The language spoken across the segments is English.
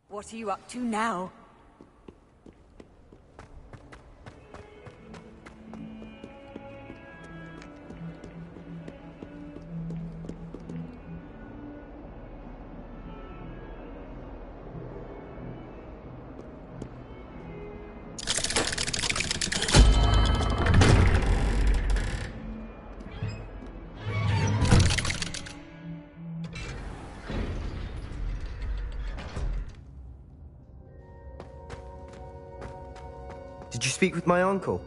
What are you up to now? Did you speak with my uncle?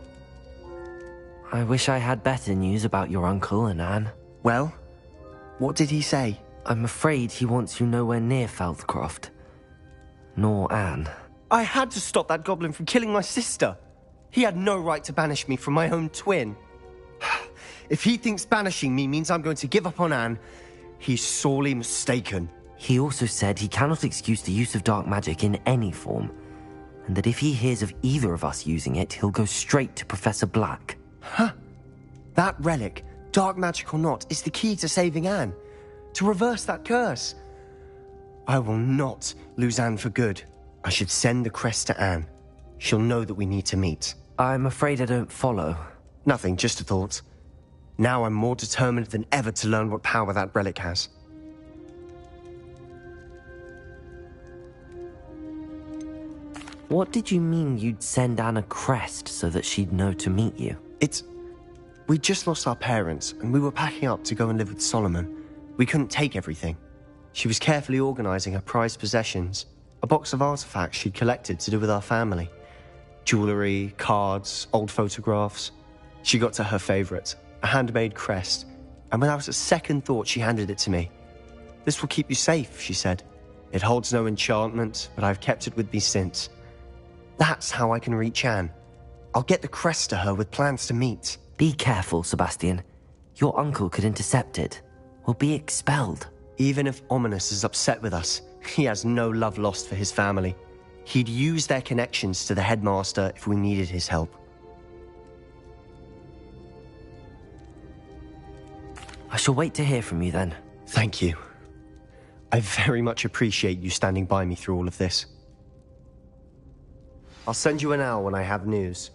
I wish I had better news about your uncle and Anne. Well, what did he say? I'm afraid he wants you nowhere near Feldcroft. Nor Anne. I had to stop that goblin from killing my sister. He had no right to banish me from my own twin. If he thinks banishing me means I'm going to give up on Anne, he's sorely mistaken. He also said he cannot excuse the use of dark magic in any form, and that if he hears of either of us using it, he'll go straight to Professor Black. Huh. That relic, dark magic or not, is the key to saving Anne. To reverse that curse. I will not lose Anne for good. I should send the crest to Anne. She'll know that we need to meet. I'm afraid I don't follow. Nothing, just a thought. Now I'm more determined than ever to learn what power that relic has. What did you mean you'd send Anne a crest so that she'd know to meet you? We just lost our parents, and we were packing up to go and live with Solomon. We couldn't take everything. She was carefully organizing her prized possessions, a box of artifacts she'd collected to do with our family. Jewelry, cards, old photographs. She got to her favorite, a handmade crest, and without a second thought she handed it to me. "This will keep you safe," she said. "It holds no enchantment, but I've kept it with me since. That's how I can reach Anne. I'll get the crest to her with plans to meet." Be careful, Sebastian. Your uncle could intercept it. We'll be expelled. Even if Ominous is upset with us, he has no love lost for his family. He'd use their connections to the headmaster if we needed his help. I shall wait to hear from you then. Thank you. I very much appreciate you standing by me through all of this. I'll send you an owl when I have news.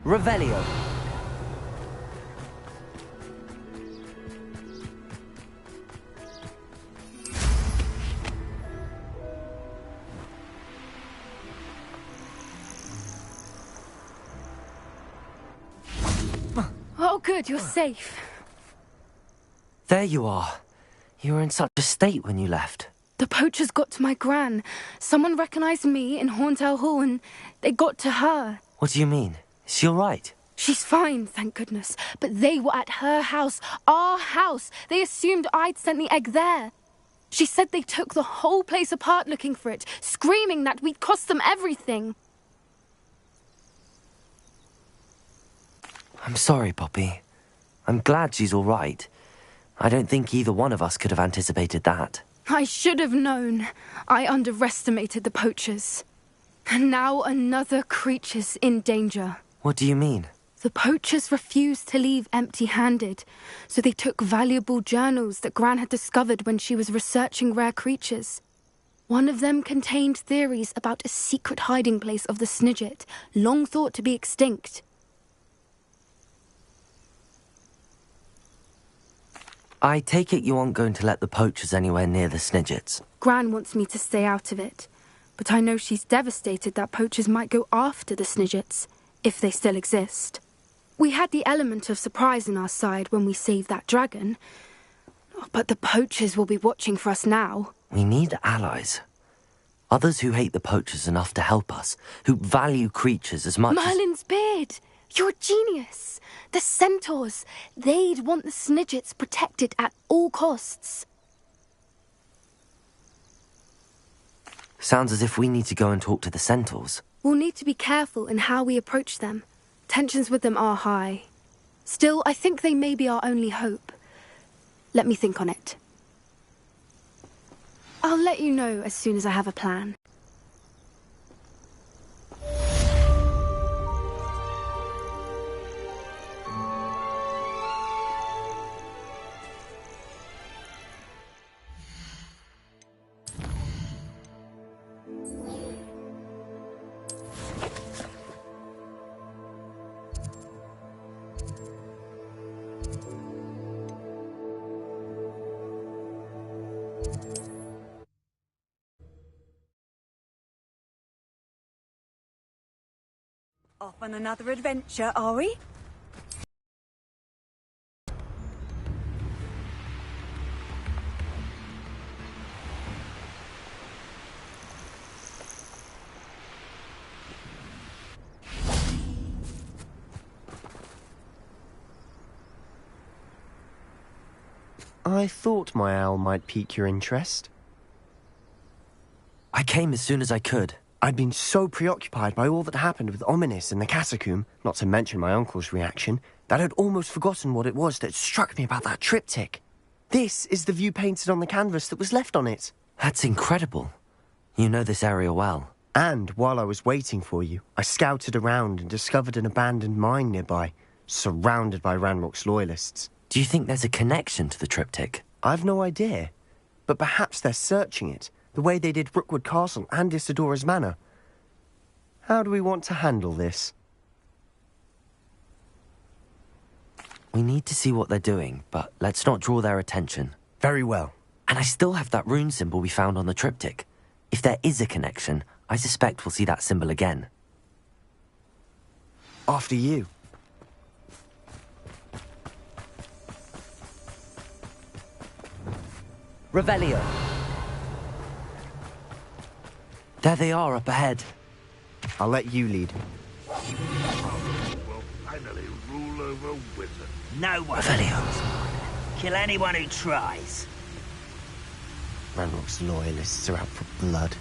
Revelio. Oh, good, you're safe. There you are. You were in such a state when you left. The poachers got to my gran. Someone recognized me in Horntail Hall and they got to her. What do you mean? Is she all right? She's fine, thank goodness. But they were at her house, our house. They assumed I'd sent the egg there. She said they took the whole place apart looking for it, screaming that we'd cost them everything. I'm sorry, Poppy. I'm glad she's all right. I don't think either one of us could have anticipated that. I should have known. I underestimated the poachers. And now another creature's in danger. What do you mean? The poachers refused to leave empty-handed, so they took valuable journals that Gran had discovered when she was researching rare creatures. One of them contained theories about a secret hiding place of the Snidget, long thought to be extinct. I take it you aren't going to let the poachers anywhere near the Snidgets. Gran wants me to stay out of it, but I know she's devastated that poachers might go after the Snidgets, if they still exist. We had the element of surprise on our side when we saved that dragon, but the poachers will be watching for us now. We need allies. Others who hate the poachers enough to help us, who value creatures as much Merlin's beard! You're a genius! The centaurs! They'd want the Snidgets protected at all costs. Sounds as if we need to go and talk to the centaurs. We'll need to be careful in how we approach them. Tensions with them are high. Still, I think they may be our only hope. Let me think on it. I'll let you know as soon as I have a plan. Off on another adventure, are we? I thought my owl might pique your interest. I came as soon as I could. I'd been so preoccupied by all that happened with Ominis and the catacomb, not to mention my uncle's reaction, that I'd almost forgotten what it was that struck me about that triptych. This is the view painted on the canvas that was left on it. That's incredible. You know this area well. And while I was waiting for you, I scouted around and discovered an abandoned mine nearby, surrounded by Ranrock's loyalists. Do you think there's a connection to the triptych? I've no idea, but perhaps they're searching it, the way they did Rookwood Castle and Isidora's Manor. How do we want to handle this? We need to see what they're doing, but let's not draw their attention. Very well. And I still have that rune symbol we found on the triptych. If there is a connection, I suspect we'll see that symbol again. After you. Revelio. There they are, up ahead. I'll let you lead. Will finally rule over wizards. No one. Revelio. Kill anyone who tries. Ranrock's loyalists are out for blood.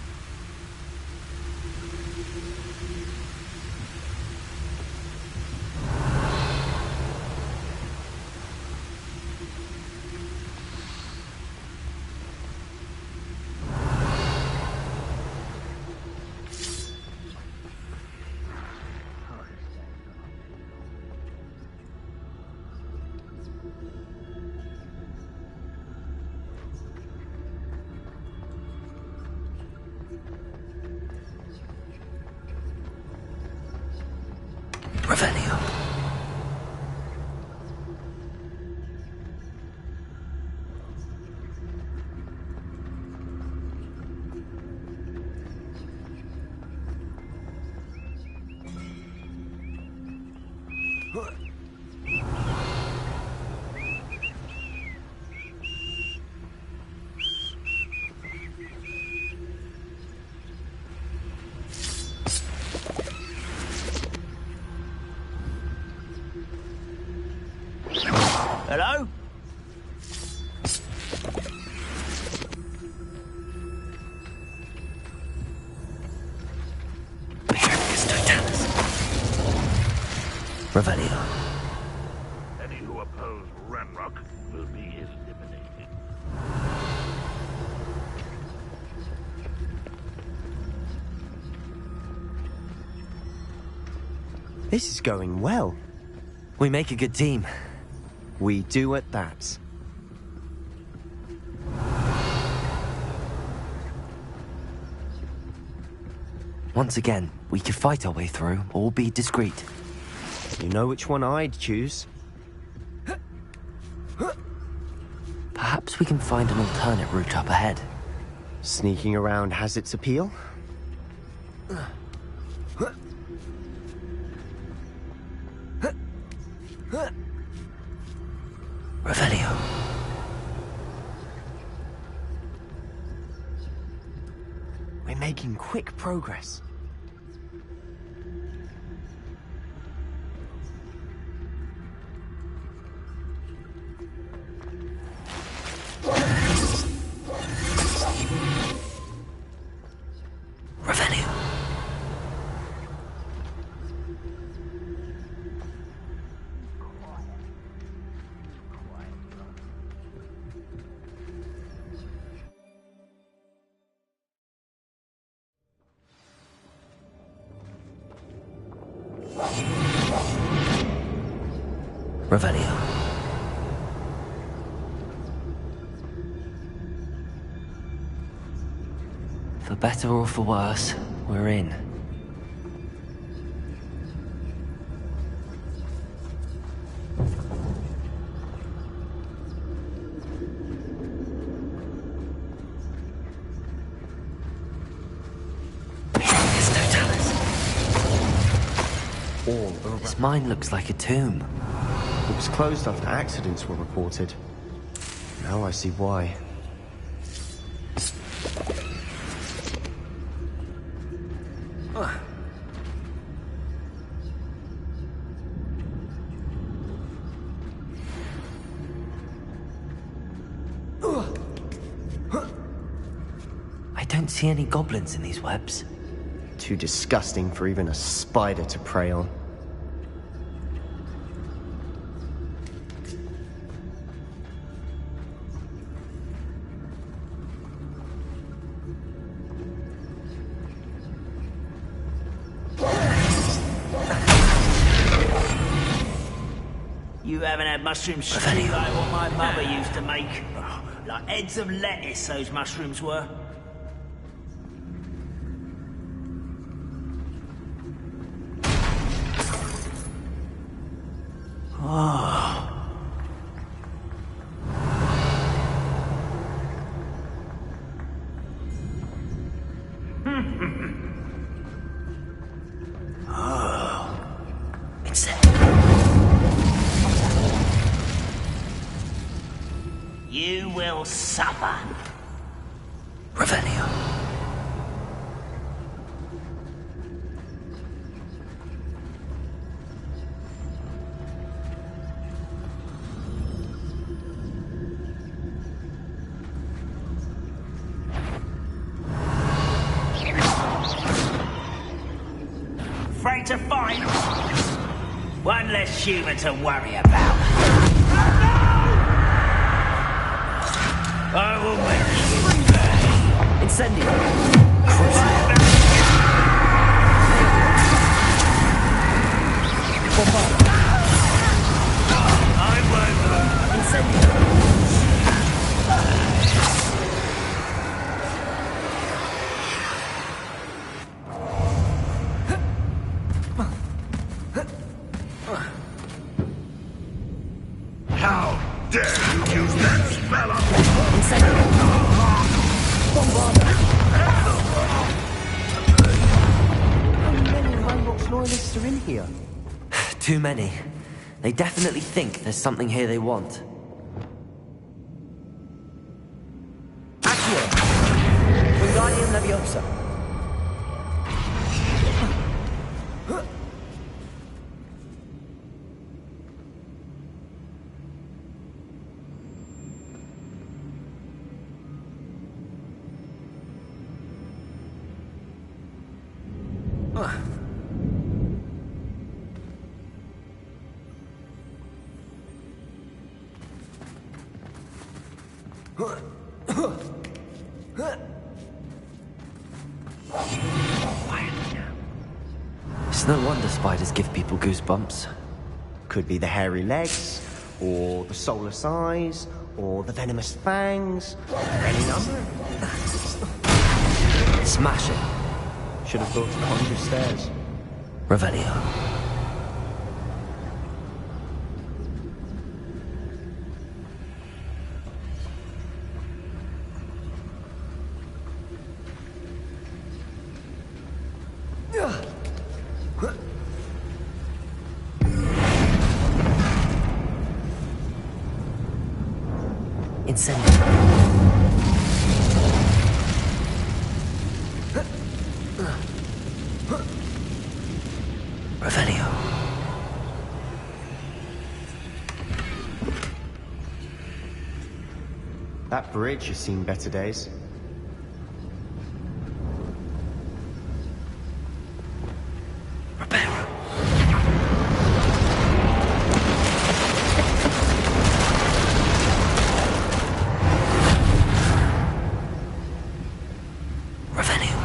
Revelio. Hello? Revelio. Any who oppose Ranrock will be eliminated. This is going well. We make a good team. We do at that. Once again, we could fight our way through, or be discreet. You know which one I'd choose. Perhaps we can find an alternate route up ahead. Sneaking around has its appeal. Revelio. We're making quick progress. Revelio. Revelio. For better or for worse, we're in. All over. This mine looks like a tomb. It was closed after accidents were reported. Now I see why. I don't see any goblins in these webs. Too disgusting for even a spider to prey on. You haven't had mushroom stew like what my mother used to make. Oh, like heads of lettuce, those mushrooms were. It's You will suffer. Revelio. Afraid to fight? One less human to worry about. I will make you pay. Incendio. I won't. Incendio. How dare you use that spell on How many Hogwarts loyalists are in here? Too many. They definitely think there's something here they want. Accio! Wingardium Leviosa. It's no wonder spiders give people goosebumps. Could be the hairy legs, or the soulless eyes, or the venomous fangs. Any number. Smash it. Should have built to conjure stairs. Revelio. Incendio. Revelio. That bridge has seen better days. Reparo. Revelio.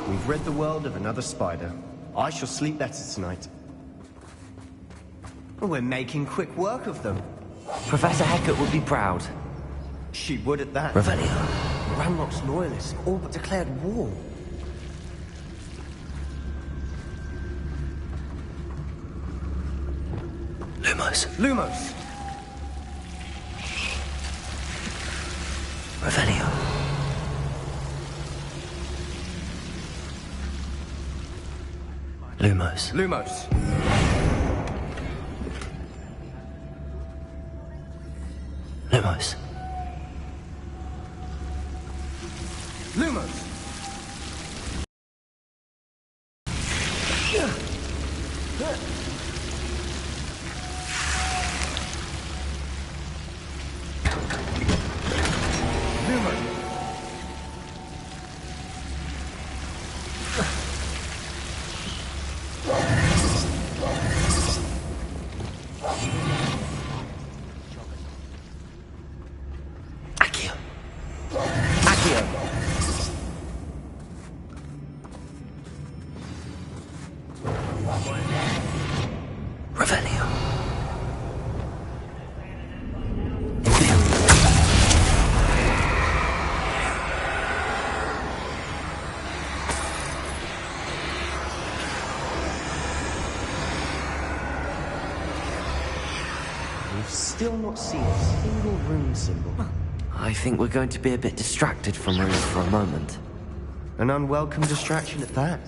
We've rid the world of another spider. I shall sleep better tonight. We're making quick work of them. Professor Hecat would be proud. She would at that. Revelio. Ranrock's loyalists all but declared war. Lumos. Lumos! Revelio. Lumos. Lumos! Lumos. Lumos! Accio. Accio. Revelio. We've still not seen a single rune symbol. I think we're going to be a bit distracted from runes for a moment. An unwelcome distraction at that.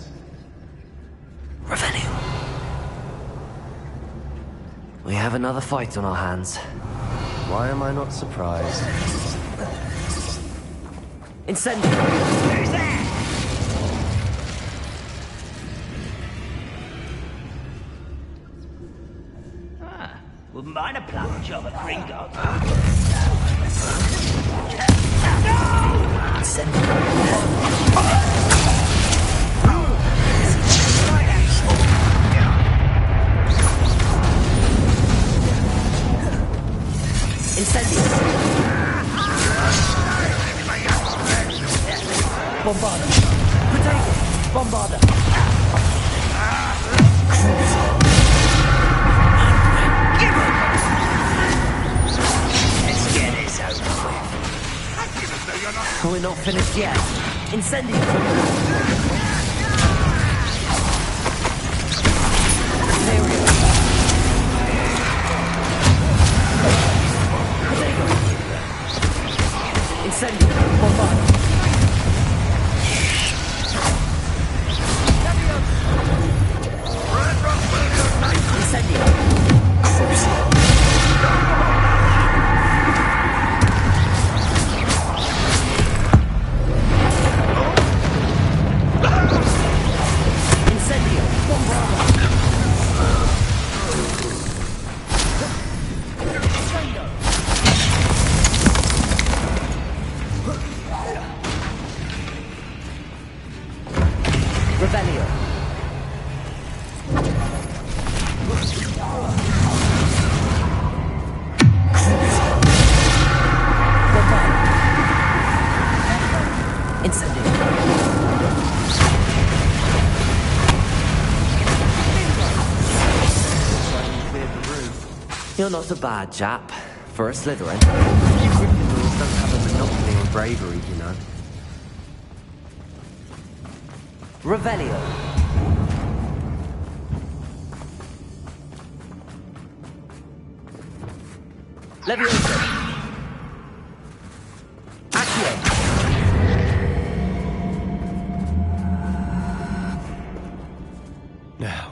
Revelio. We have another fight on our hands. Why am I not surprised? Incendio. Who's there? Wouldn't mind a plum job at Gringo. Incendio. Bombarda. Potato. Bombarda. Let's get this over with. We're not finished yet. Incendio. Incendio. Bombarda. Incendio. Incendio. Revelio. You're not a bad chap for a Slytherin. You Gryffindors don't have a monopoly on bravery, you know. Revelio. Leviosa. Accio. Now,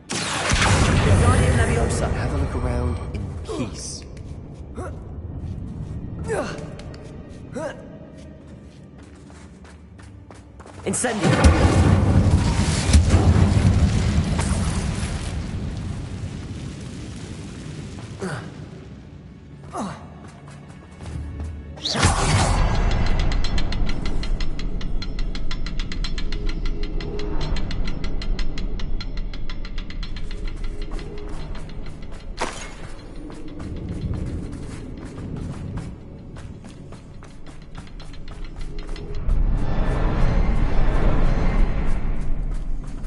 Wingardium Leviosa. have a look around in peace. Incendio.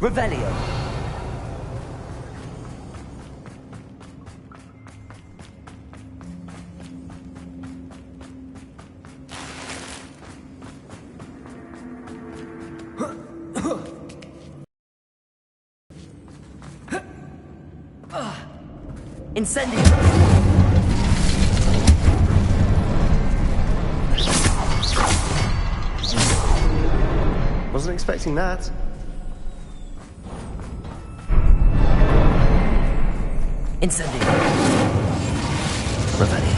Revelio. Incendio. Wasn't expecting that. Incendio. Revelio.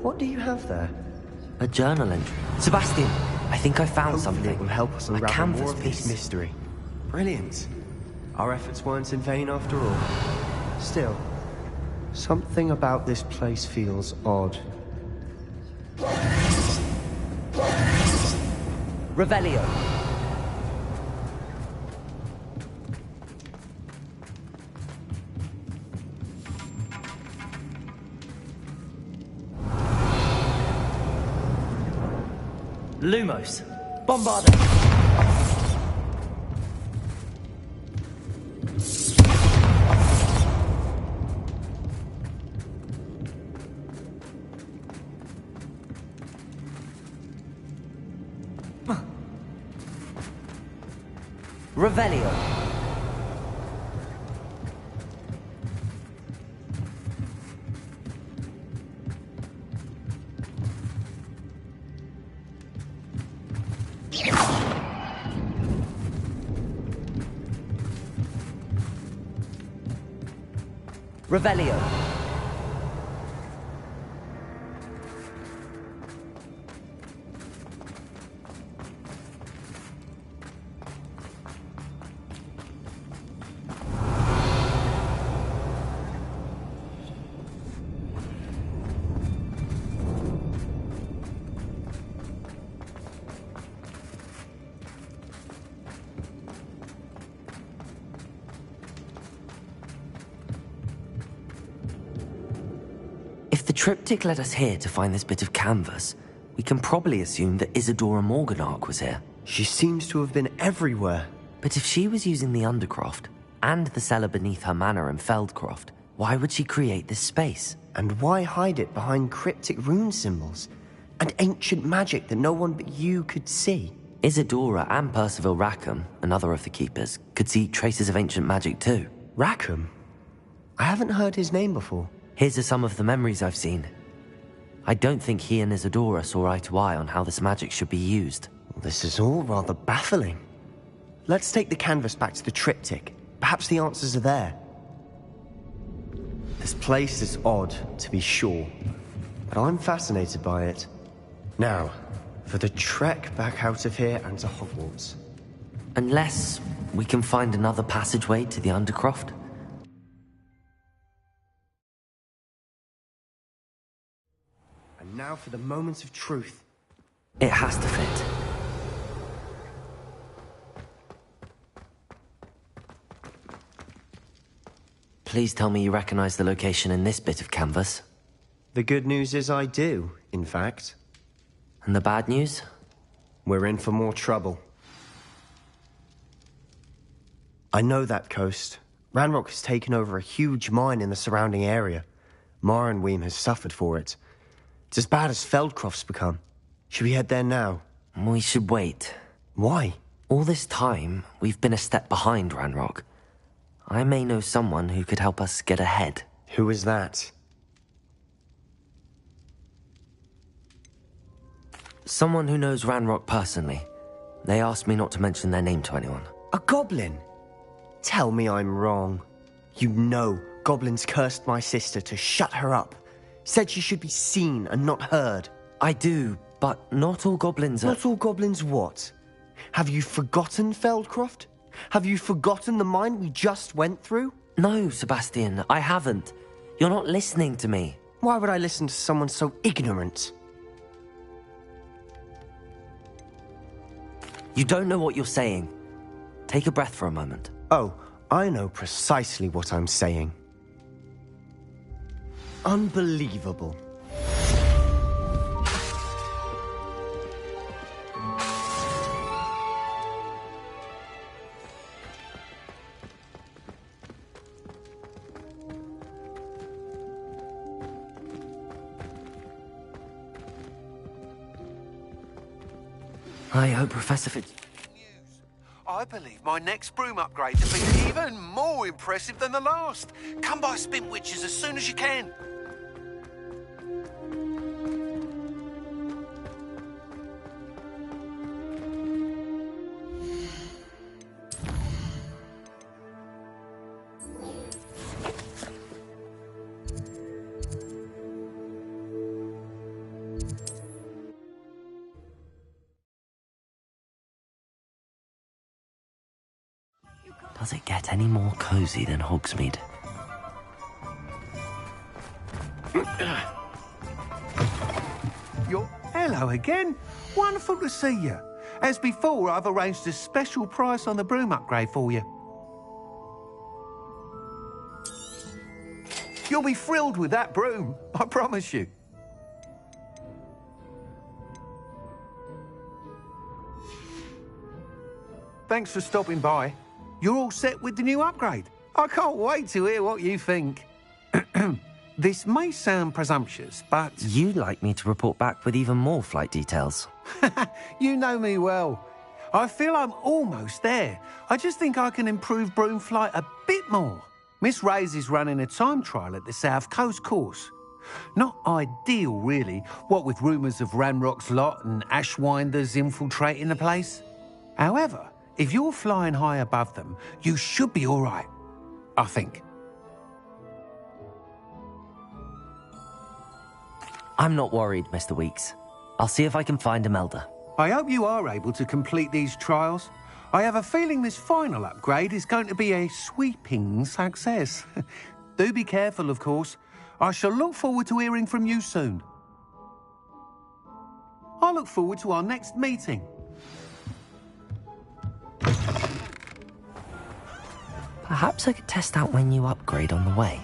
What do you have there? A journal entry. Sebastian, I think I found Hopefully something. it will help us A unravel canvas more of this piece. mystery. Brilliant. Our efforts weren't in vain after all. Still, something about this place feels odd. Revelio. Lumos. Bombarda. Revelio. Revelio. If the triptych led us here to find this bit of canvas, we can probably assume that Isadora Morganach was here. She seems to have been everywhere. But if she was using the Undercroft, and the cellar beneath her manor in Feldcroft, why would she create this space? And why hide it behind cryptic rune symbols? And ancient magic that no one but you could see? Isadora and Percival Rackham, another of the Keepers, could see traces of ancient magic too. Rackham? I haven't heard his name before. Here's some of the memories I've seen. I don't think he and Isadora saw eye to eye on how this magic should be used. This is all rather baffling. Let's take the canvas back to the triptych. Perhaps the answers are there. This place is odd, to be sure, but I'm fascinated by it. Now, for the trek back out of here and to Hogwarts. Unless we can find another passageway to the Undercroft. And now for the moment of truth. It has to fit. Please tell me you recognize the location in this bit of canvas. The good news is I do, in fact. And the bad news? We're in for more trouble. I know that coast. Ranrock has taken over a huge mine in the surrounding area. Marenweem has suffered for it. It's as bad as Feldcroft's become. Should we head there now? We should wait. Why? All this time, we've been a step behind Ranrock. I may know someone who could help us get ahead. Who is that? Someone who knows Ranrock personally. They asked me not to mention their name to anyone. A goblin? Tell me I'm wrong. You know goblins cursed my sister to shut her up. Said she should be seen and not heard. I do, but not all goblins are... Not all goblins what? Have you forgotten Feldcroft? Have you forgotten the mine we just went through? No, Sebastian, I haven't. You're not listening to me. Why would I listen to someone so ignorant? You don't know what you're saying. Take a breath for a moment. Oh, I know precisely what I'm saying. Unbelievable. I hope Professor Fitz... I believe my next broom upgrade to be even more impressive than the last. Come by Spintwitches as soon as you can. Does it get any more cozy than Hogsmeade? Hello again. Wonderful to see you. As before, I've arranged a special price on the broom upgrade for you. You'll be thrilled with that broom, I promise you. Thanks for stopping by. You're all set with the new upgrade. I can't wait to hear what you think. This may sound presumptuous, but... You'd like me to report back with even more flight details. You know me well. I feel I'm almost there. I just think I can improve broom flight a bit more. Miss Ray's is running a time trial at the South Coast course. Not ideal, really, what with rumours of Ranrock's lot and Ashwinders infiltrating the place. However, if you're flying high above them, you should be all right, I think. I'm not worried, Mr. Weeks. I'll see if I can find Imelda. I hope you are able to complete these trials. I have a feeling this final upgrade is going to be a sweeping success. Do be careful, of course. I shall look forward to hearing from you soon. I look forward to our next meeting. Perhaps I could test out my new upgrade on the way.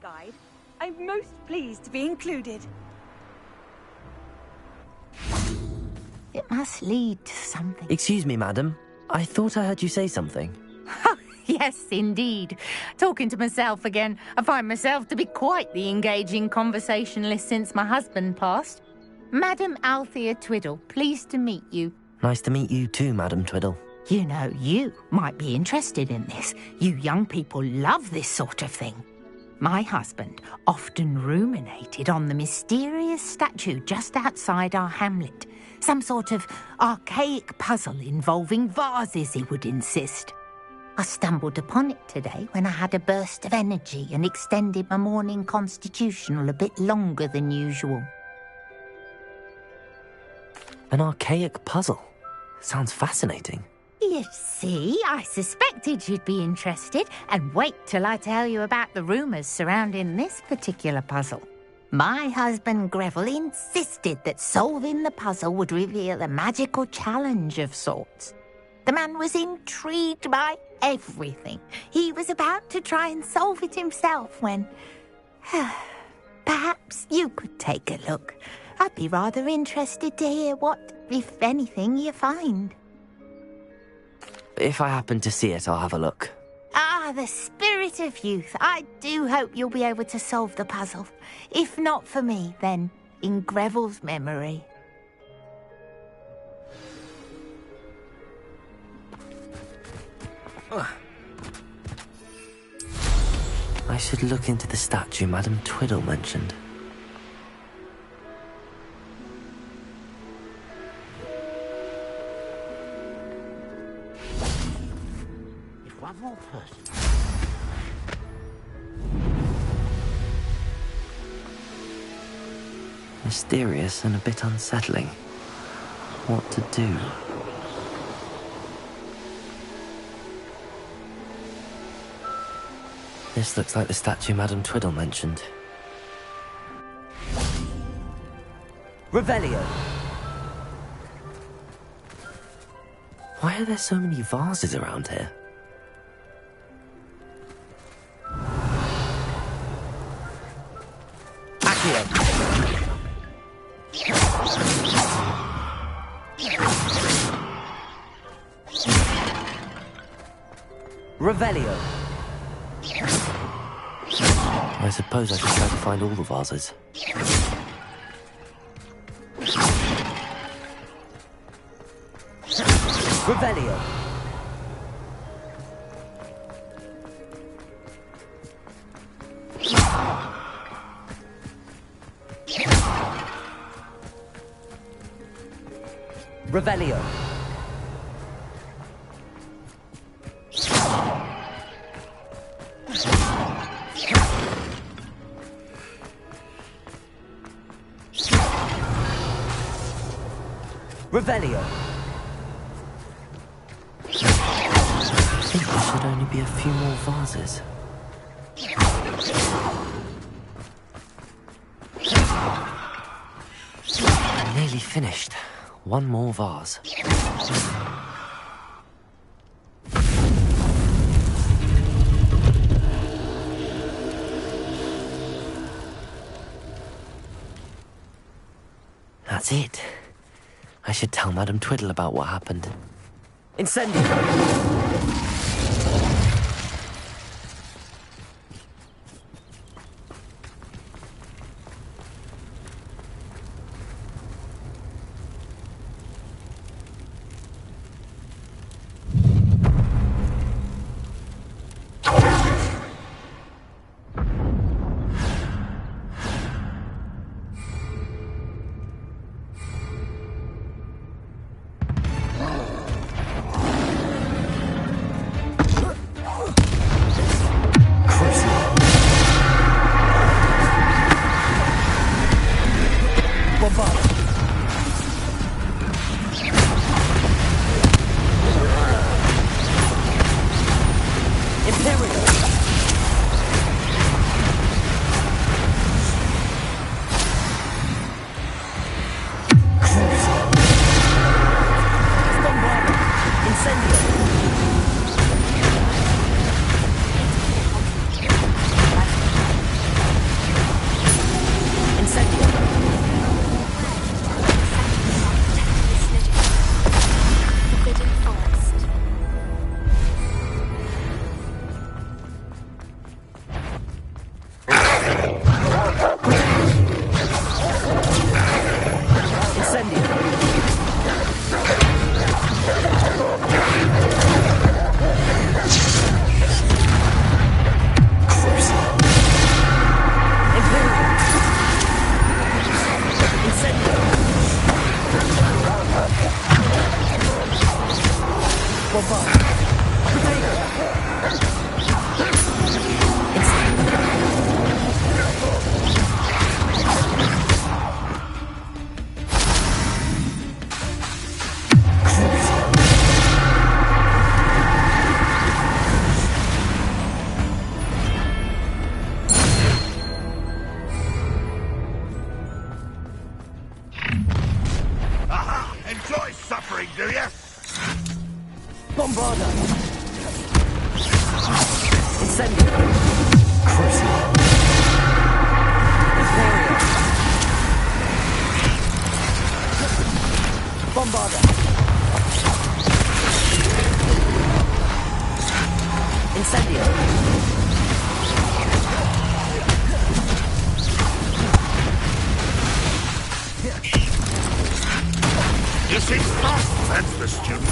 guide. I'm most pleased to be included. It must lead to something. Excuse me, madam. I thought I heard you say something. Yes, indeed. Talking to myself again. I find myself to be quite the engaging conversationalist since my husband passed. Madam Althea Twiddle, pleased to meet you. Nice to meet you too, Madam Twiddle. You know, you might be interested in this. You young people love this sort of thing. My husband often ruminated on the mysterious statue just outside our hamlet. Some sort of archaic puzzle involving vases, he would insist. I stumbled upon it today when I had a burst of energy and extended my morning constitutional a bit longer than usual. An archaic puzzle. Sounds fascinating. You see, I suspected you'd be interested, and wait till I tell you about the rumours surrounding this particular puzzle. My husband Greville insisted that solving the puzzle would reveal a magical challenge of sorts. The man was intrigued by everything. He was about to try and solve it himself when... Perhaps you could take a look. I'd be rather interested to hear what, if anything, you find. If I happen to see it, I'll have a look. Ah, the spirit of youth. I do hope you'll be able to solve the puzzle. If not for me, then in Greville's memory. I should look into the statue Madam Twiddle mentioned. If one more person... Mysterious and a bit unsettling. What to do? This looks like the statue Madam Twiddle mentioned. Revelio! Why are there so many vases around here? Accio! Revelio! I suppose I should try to find all the vases. Revelio! Revelio! Revelio! I think there should only be a few more vases. Nearly finished. One more vase. That's it. I should tell Madam Twiddle about what happened. Incendio! Bombarda. Aha! Enjoy suffering, do you? Bombarda. Incendio. Crucible. Imperial. Bombarda. Incendio. You see, that's the student.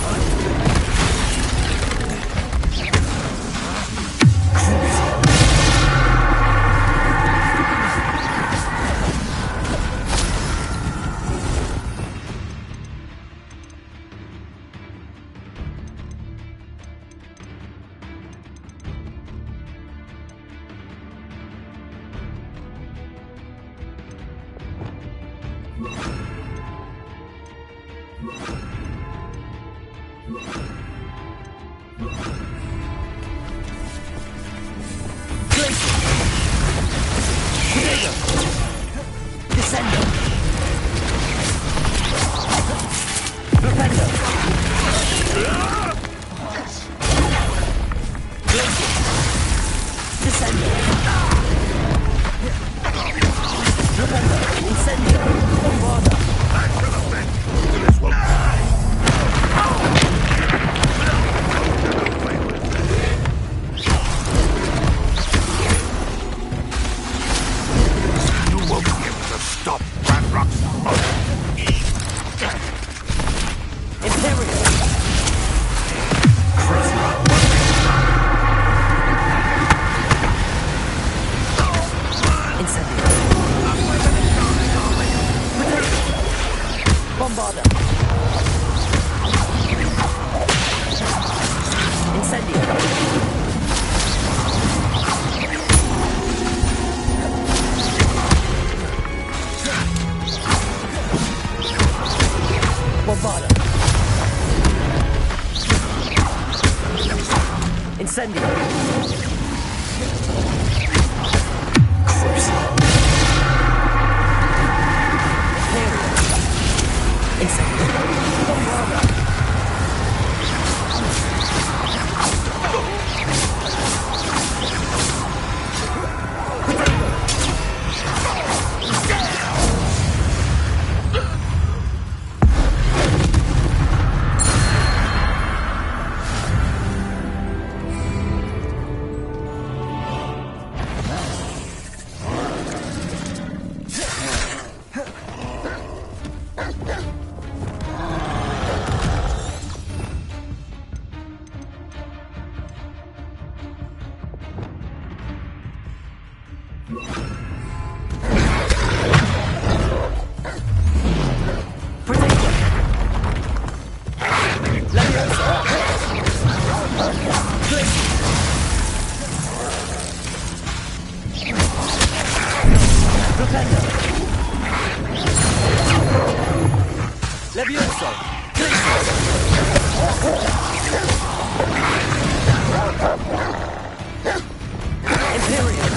Descendo. Propendo. Descendo. Propendo. Incendio. Bombarda. This will... You won't be able to stop Ranrock's smoke. Imperial. Incendio. Bombarda. Incendio. Bombarda. Incendio. Levioso. Imperial.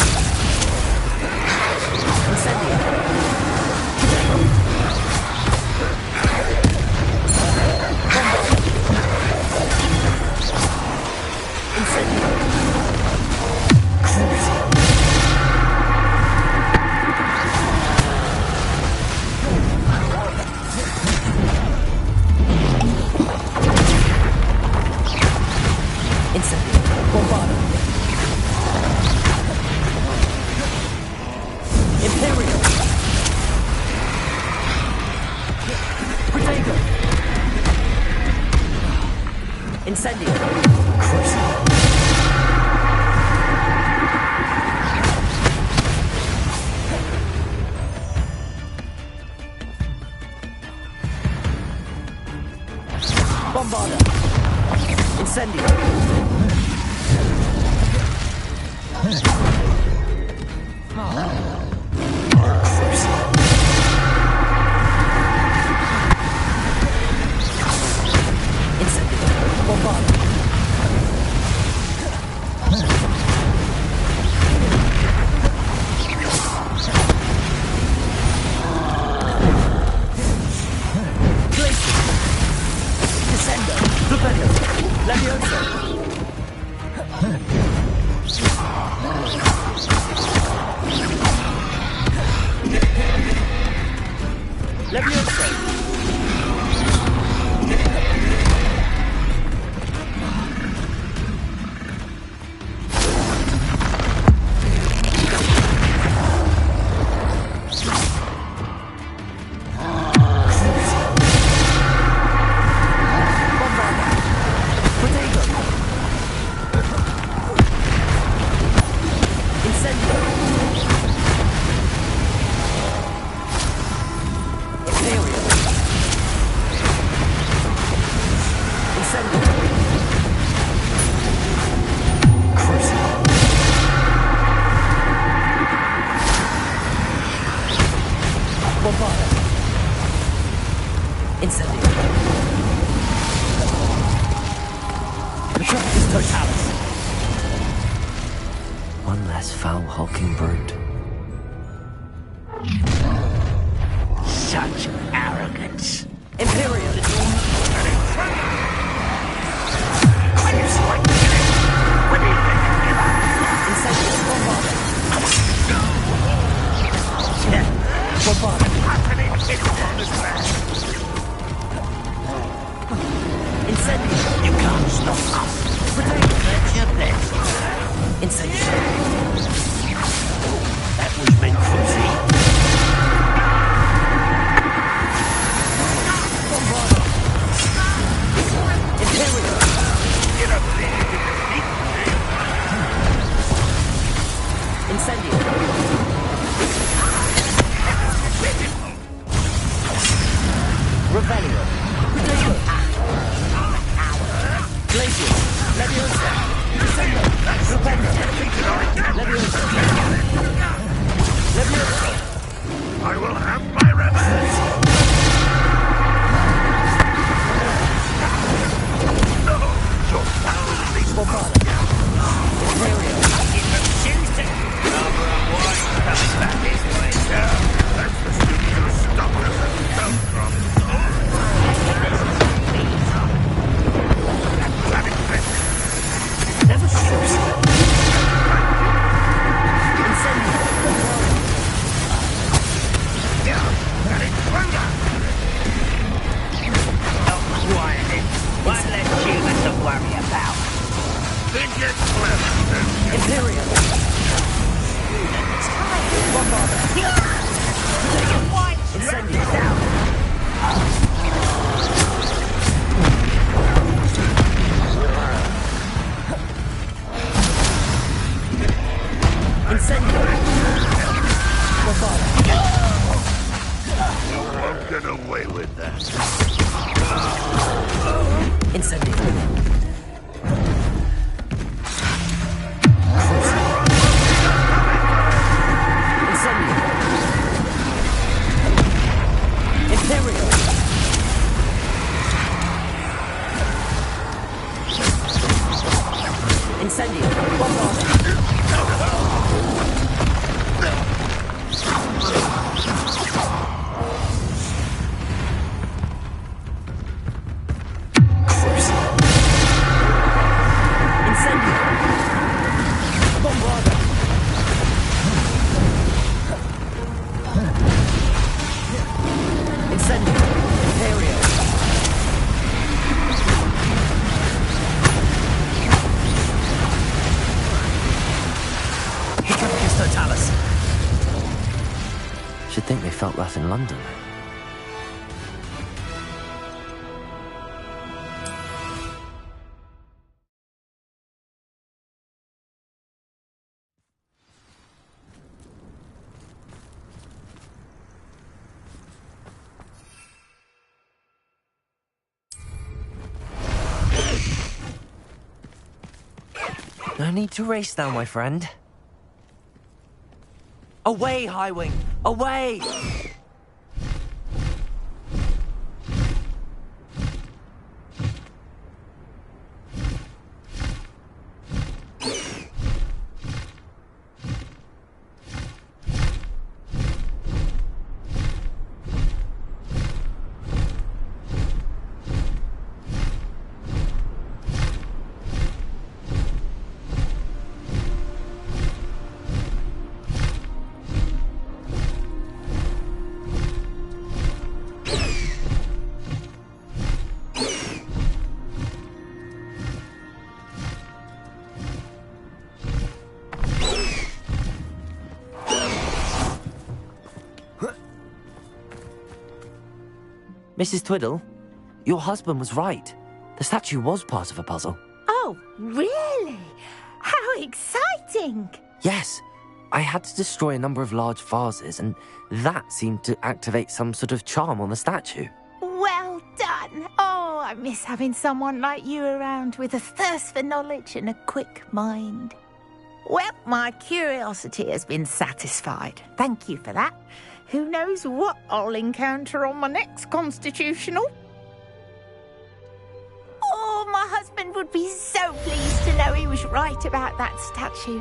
Incendio. Bombarda. Incendio. One less foul-hulking brood. Such arrogance. Imperial. Are you slight when you give up? Incendio. Bombarda. Happening in this land. Incendio. You can't stop us. That's your best. Incendio. That was meant for me. Imperial. You don't believe you can defeat me. Incendio. Revelio. Potato. Glacier. Leviosa. Descendo. Rependo. Leviosa. Leviosa. I will have my revenge! No! Your power release Bombarda. Imperial. Even choose to. Rather unwise coming back this way. Yeah, that's the student who stopped us and fell from. Never stops. Incendio. Yeah, that is thunder! Oh, quiet. One less human to worry about. Fidget clever, don't you? Imperial. Bombarda. Incendio. Incendio. Bombarda. You won't get away with that. Incendio. Incendio. Imperial. Incendio. Bombarda. Incendio. Bombarda. Incendio. Imperial. Hiccup totalis. Should think they felt that in London. No need to race now, my friend. Away, Highwing! Away! Mrs. Twiddle, your husband was right. The statue was part of a puzzle. Oh, really? How exciting! Yes, I had to destroy a number of large vases, and that seemed to activate some sort of charm on the statue. Well done. Oh, I miss having someone like you around with a thirst for knowledge and a quick mind. Well, my curiosity has been satisfied. Thank you for that. Who knows what I'll encounter on my next constitutional? Oh, my husband would be so pleased to know he was right about that statue.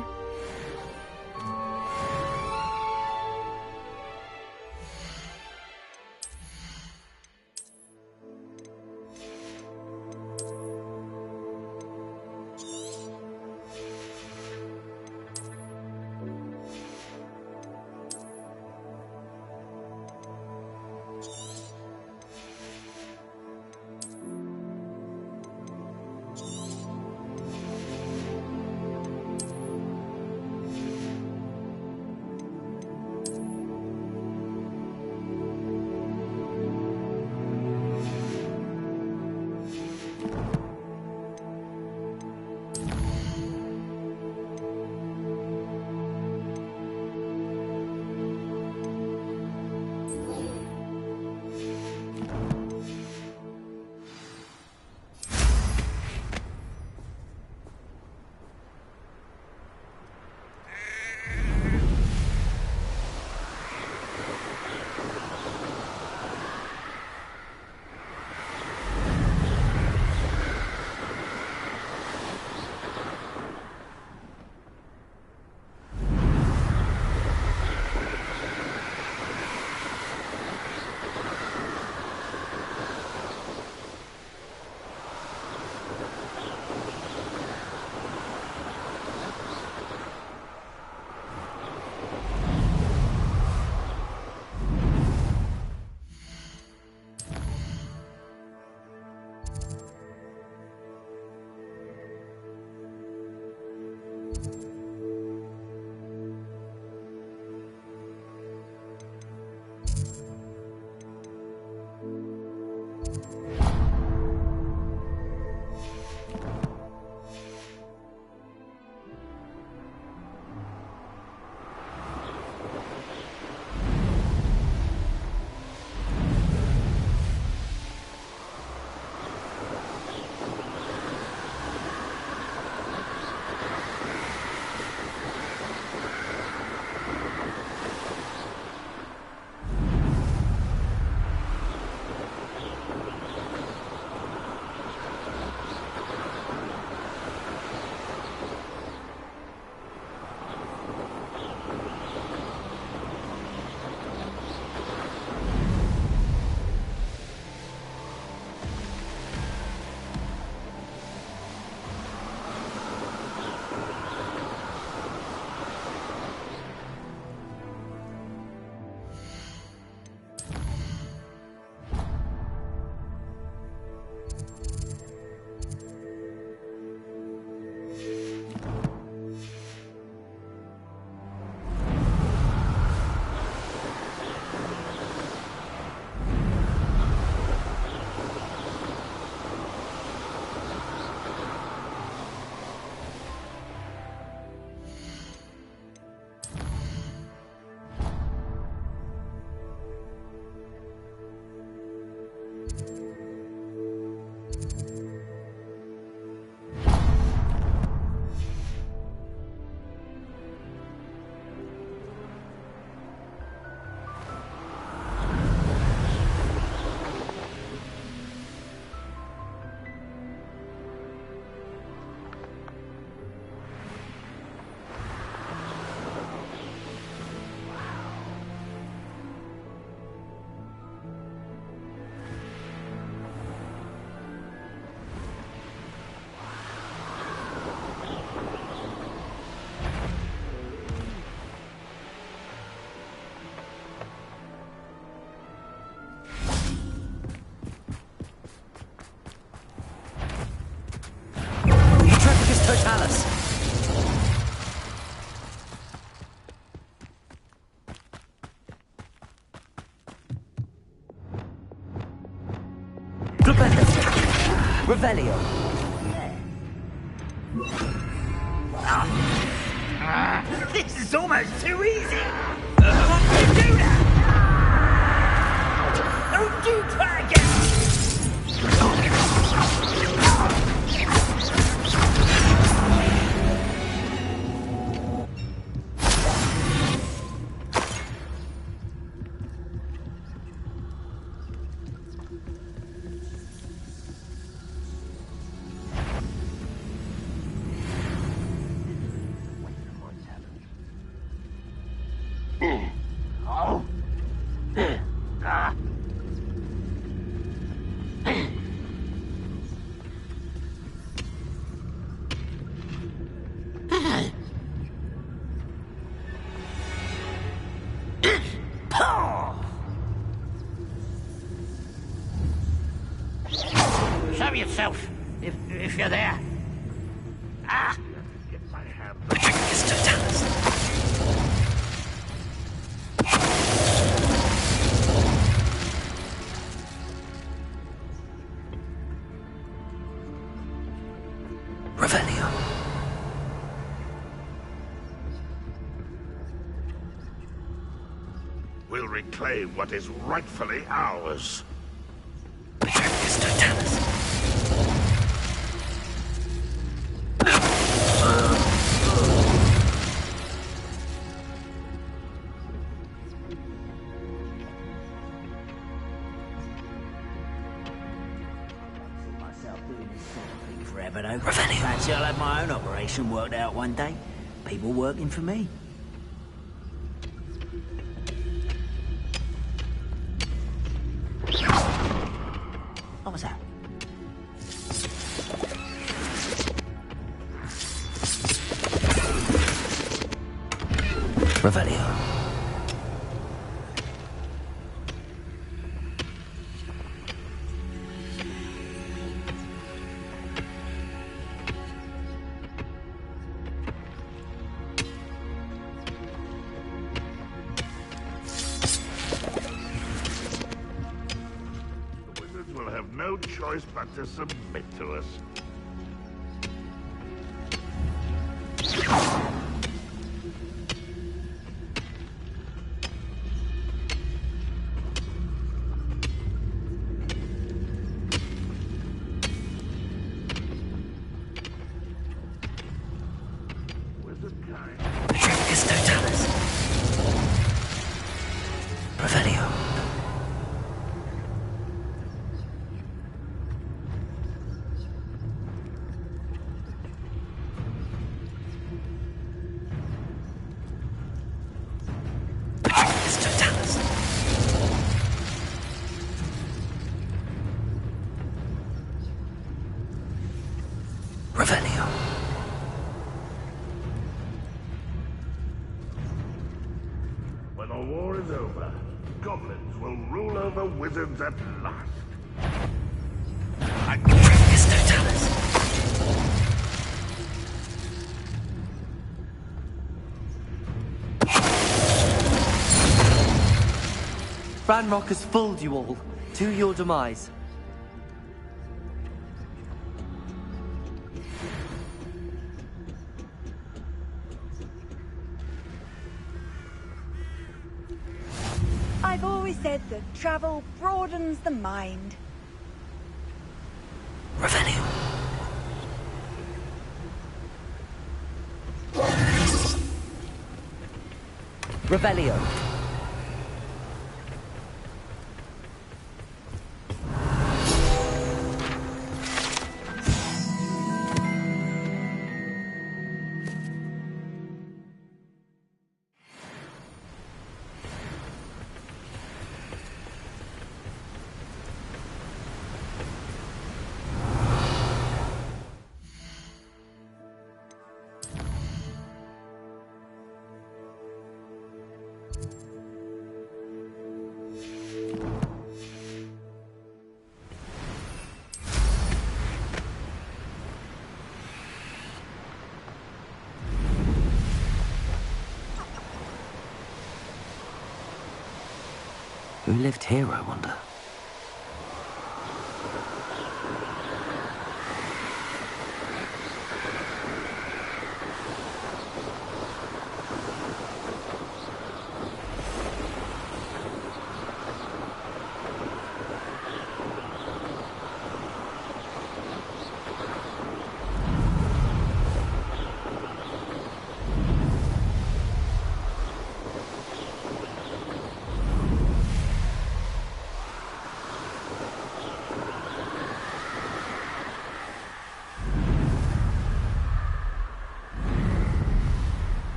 Revelio. This is almost too easy. How can you do that? Don't you try again. Show yourself, if you're there. Ah! Get my hands Patricus Totalis. Revelio. We'll reclaim what is rightfully ours. Patricus Totalis. Myself doing this sort of thing forever, though. Revelio. Fancy I'll have my own operation worked out one day. People working for me. What was that? Revelio. The wizards will have no choice but to submit to us. Wizard kind. Patricus Totalis. Revelio. Patricus Totalis. Revelio. When the war is over, goblins will rule over wizards at last. Patricus Totalis. Ranrock has fooled you all. To your demise. I've always said that travel broadens the mind. Revelio. Revelio. Who lived here, I wonder?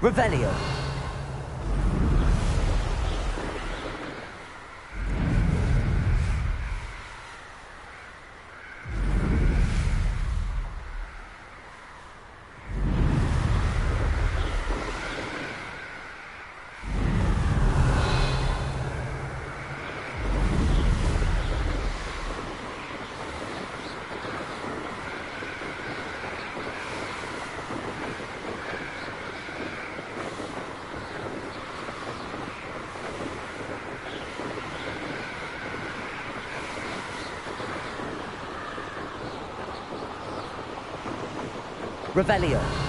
Revelio. Revelio.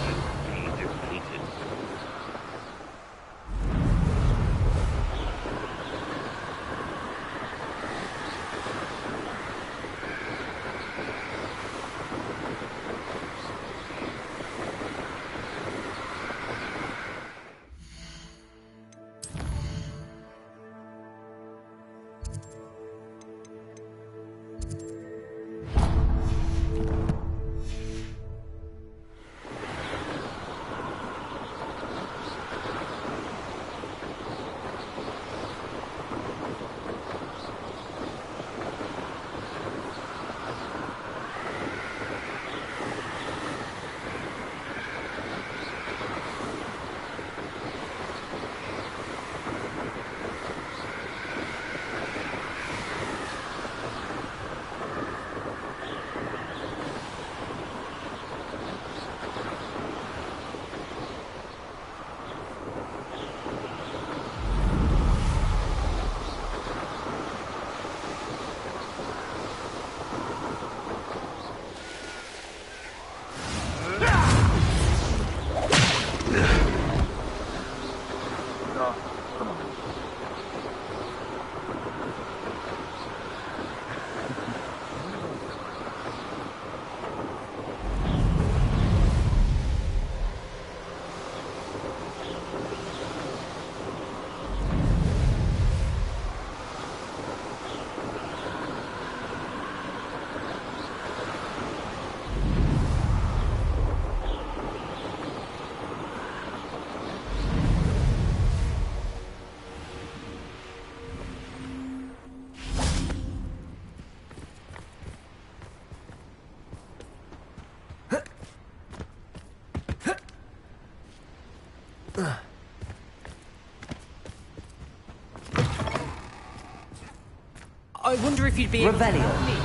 I wonder if you'd be able to help me.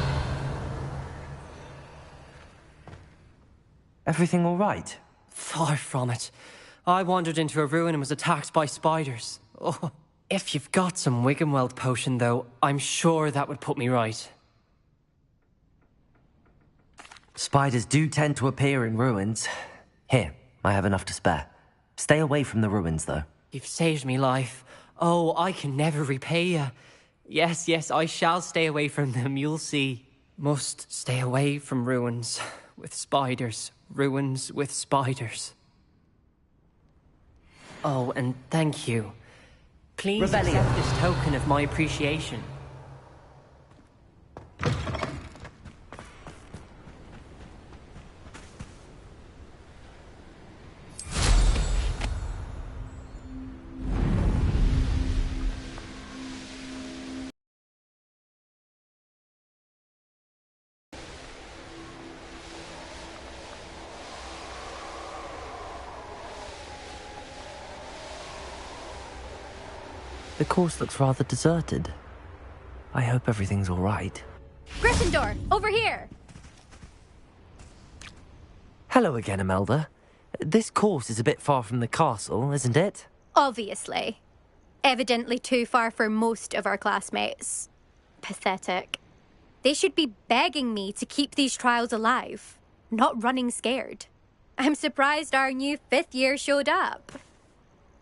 Everything all right? Far from it. I wandered into a ruin and was attacked by spiders. Oh, if you've got some Wiggenweld potion, though, I'm sure that would put me right. Spiders do tend to appear in ruins. Here, I have enough to spare. Stay away from the ruins, though. You've saved me life. Oh, I can never repay you. Yes, yes, I shall stay away from them, you'll see. Must stay away from ruins with spiders. Ruins with spiders. Oh, and thank you. Please Revelio. accept this token of my appreciation. The course looks rather deserted. I hope everything's all right. Gryffindor, over here! Hello again, Imelda. This course is a bit far from the castle, isn't it? Obviously. Evidently too far for most of our classmates. Pathetic. They should be begging me to keep these trials alive, not running scared. I'm surprised our new 5th year showed up.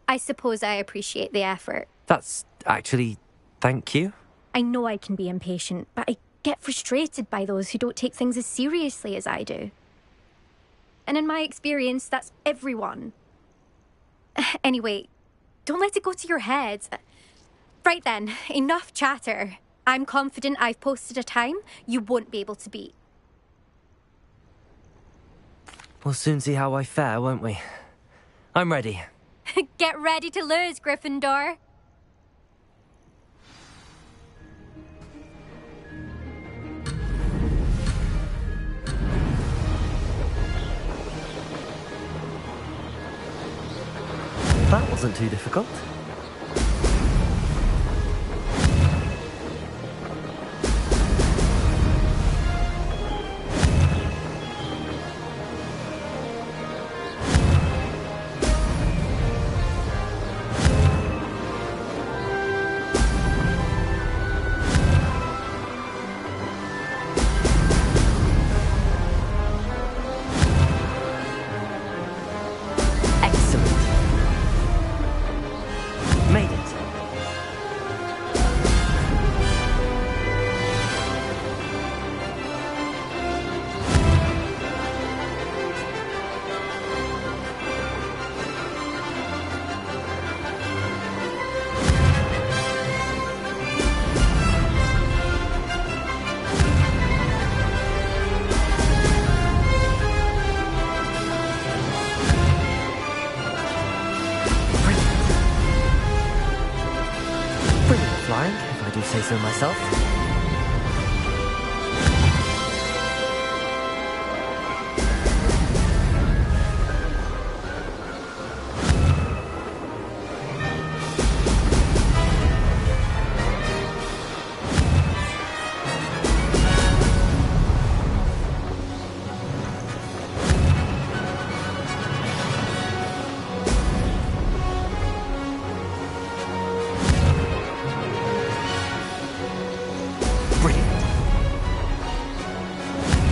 I suppose I appreciate the effort. That's actually... thank you. I know I can be impatient, but I get frustrated by those who don't take things as seriously as I do. And in my experience, that's everyone. Anyway, don't let it go to your head. Right then, enough chatter. I'm confident I've posted a time you won't be able to beat. We'll soon see how I fare, won't we? I'm ready. Get ready to lose, Gryffindor. That wasn't too difficult. If I do say so myself.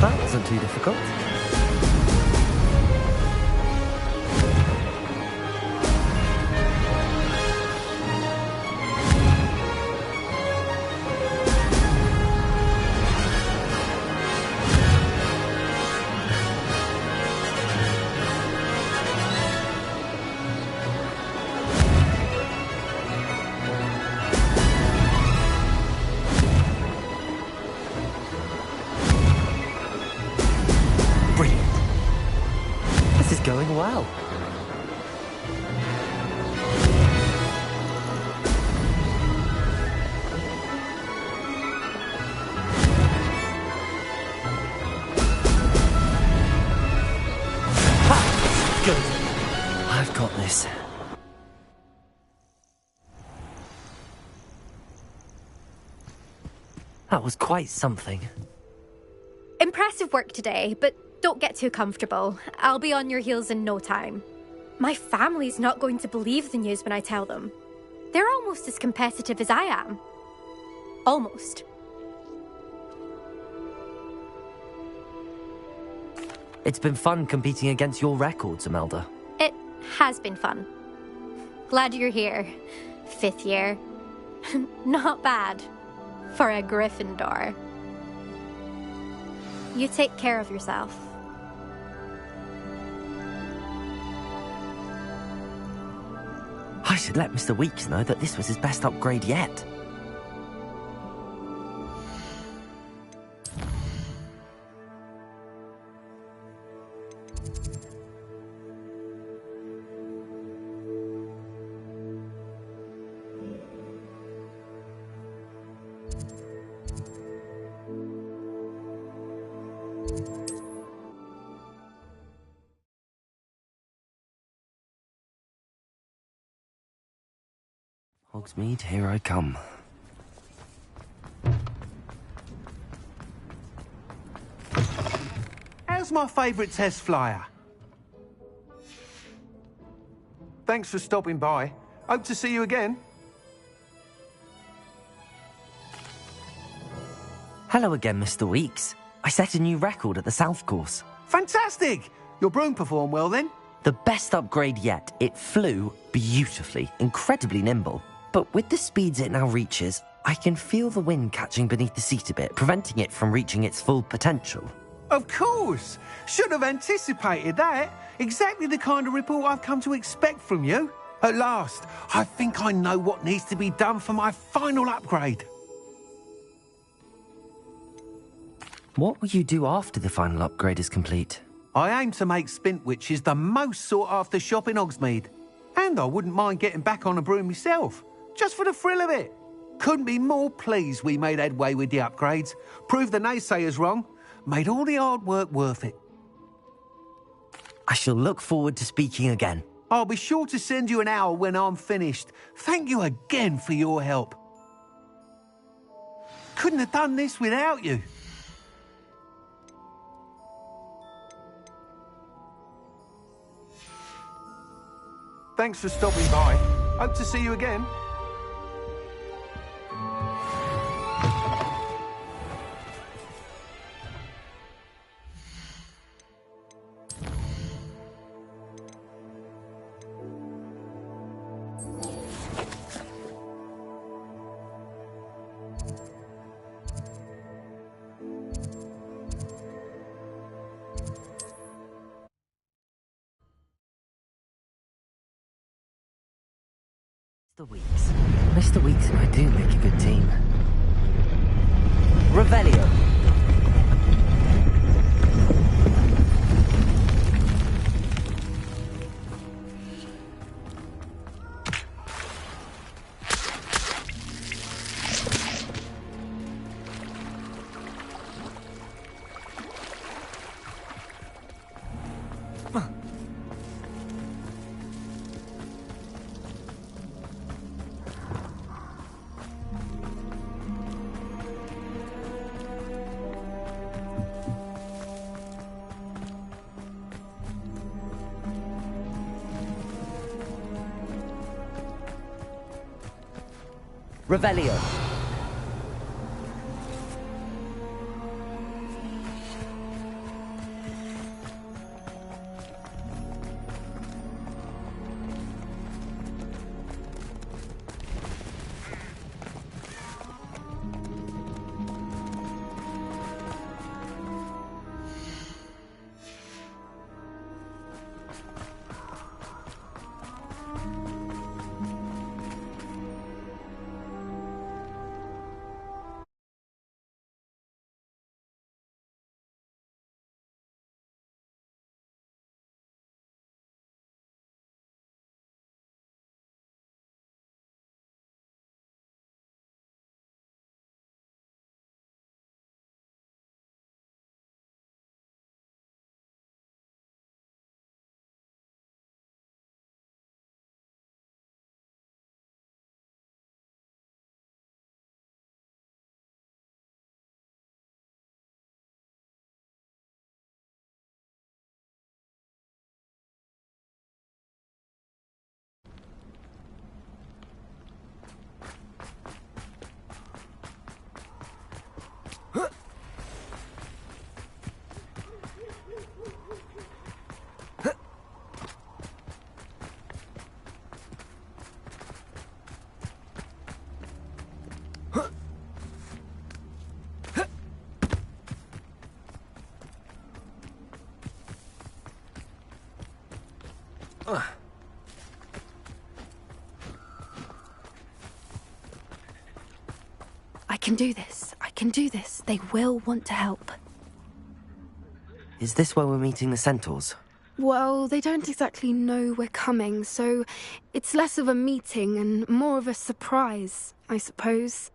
That wasn't too difficult. Going well. Ha! Good. I've got this. That was quite something. Impressive work today, but don't get too comfortable. I'll be on your heels in no time. My family's not going to believe the news when I tell them. They're almost as competitive as I am. Almost. It's been fun competing against your records, Imelda. It has been fun. Glad you're here. 5th year. Not bad. For a Gryffindor. You take care of yourself. I should let Mr. Weeks know that this was his best upgrade yet. Hogsmeade, here I come. How's my favourite test flyer? Thanks for stopping by. Hope to see you again. Hello again, Mr. Weeks. I set a new record at the South Course. Fantastic! Your broom performed well then? The best upgrade yet. It flew beautifully, incredibly nimble. But with the speeds it now reaches, I can feel the wind catching beneath the seat a bit, preventing it from reaching its full potential. Of course! Should have anticipated that. Exactly the kind of report I've come to expect from you. At last, I think I know what needs to be done for my final upgrade. What will you do after the final upgrade is complete? I aim to make Spintwitches the most sought-after shop in Hogsmeade. And I wouldn't mind getting back on a broom myself, just for the thrill of it. Couldn't be more pleased we made headway with the upgrades, proved the naysayers wrong, made all the hard work worth it. I shall look forward to speaking again. I'll be sure to send you an hour when I'm finished. Thank you again for your help. Couldn't have done this without you. Thanks for stopping by. Hope to see you again. Mr. Weeks and I do make a good team. Revelio. Revelio. I can do this. I can do this. They will want to help. Is this where we're meeting the Centaurs? Well, they don't exactly know we're coming, so it's less of a meeting and more of a surprise, I suppose.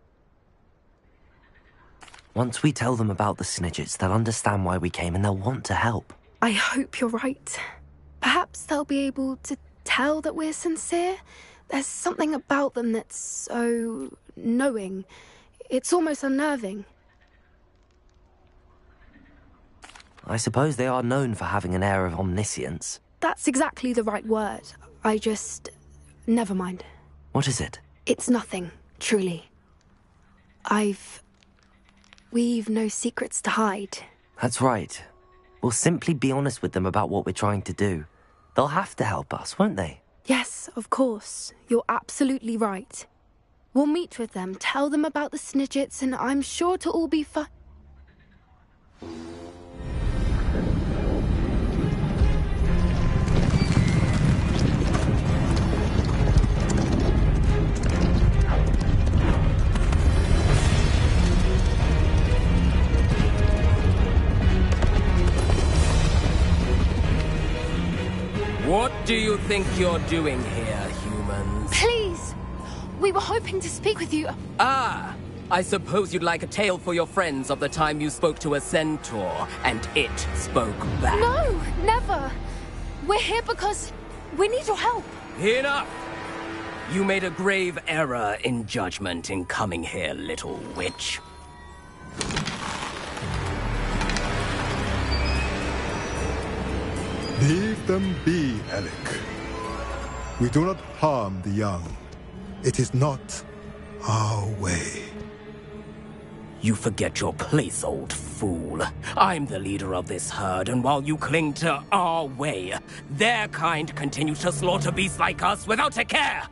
Once we tell them about the Snidgets, they'll understand why we came and they'll want to help. I hope you're right. Perhaps they'll be able to tell that we're sincere. There's something about them that's so knowing. It's almost unnerving. I suppose they are known for having an air of omniscience. That's exactly the right word. I just... never mind. What is it? It's nothing, truly. We've no secrets to hide. That's right. We'll simply be honest with them about what we're trying to do. They'll have to help us, won't they? Yes, of course. You're absolutely right. We'll meet with them, tell them about the Snidgets, and I'm sure to all be fine. What What do you think you're doing here, humans? Please! We were hoping to speak with you. Ah! I suppose you'd like a tale for your friends of the time you spoke to a centaur, and it spoke back. No, never. We're here because we need your help. Enough! You made a grave error in judgment in coming here, little witch. Leave them be, Alec. We do not harm the young. It is not our way. You forget your place, old fool. I'm the leader of this herd, and while you cling to our way, their kind continue to slaughter beasts like us without a care!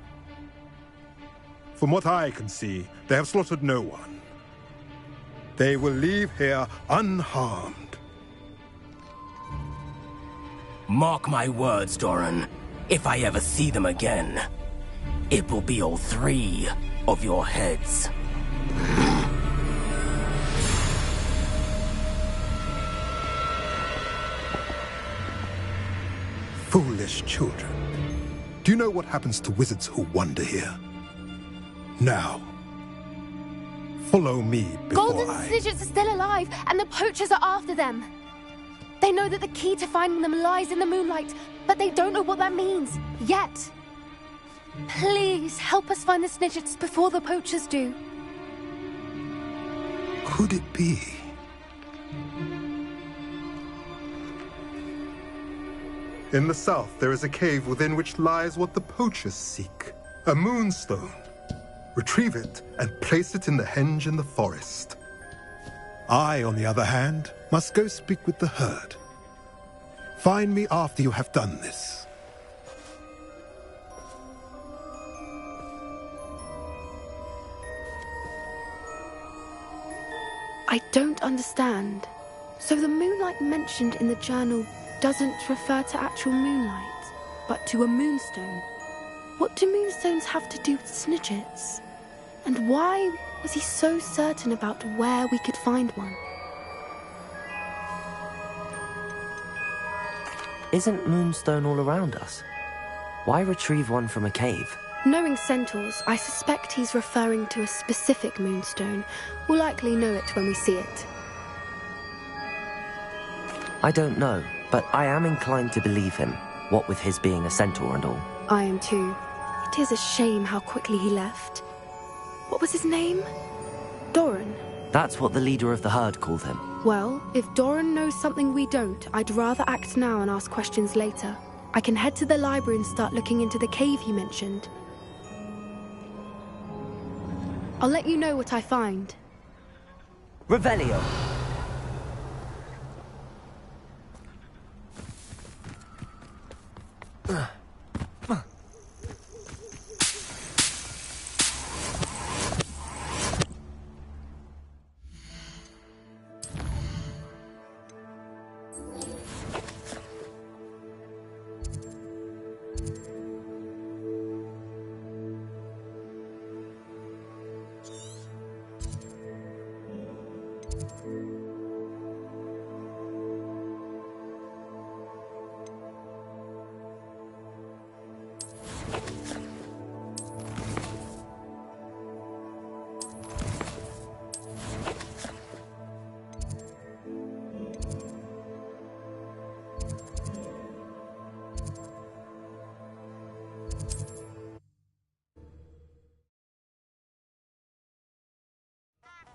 From what I can see, they have slaughtered no one. They will leave here unharmed. Mark my words, Doran. If I ever see them again, it will be all 3 of your heads. Foolish children. Do you know what happens to wizards who wander here? Now, follow me before Golden Snidgets are still alive, and the poachers are after them. They know that the key to finding them lies in the moonlight, but they don't know what that means, yet. Please, help us find the Snidgets before the poachers do. Could it be? In the south, there is a cave within which lies what the poachers seek. A moonstone. Retrieve it and place it in the henge in the forest. I, on the other hand, must go speak with the herd. Find me after you have done this. I don't understand. So the moonlight mentioned in the journal doesn't refer to actual moonlight, but to a moonstone. What do moonstones have to do with Snidgets? And why was he so certain about where we could find one? Isn't moonstone all around us? Why retrieve one from a cave? Knowing centaurs, I suspect he's referring to a specific moonstone. We'll likely know it when we see it. I don't know, but I am inclined to believe him, what with his being a centaur and all. I am too. It is a shame how quickly he left. What was his name? Doran. That's what the leader of the herd called him. Well, if Doran knows something we don't, I'd rather act now and ask questions later. I can head to the library and start looking into the cave you mentioned. I'll let you know what I find. Revelio.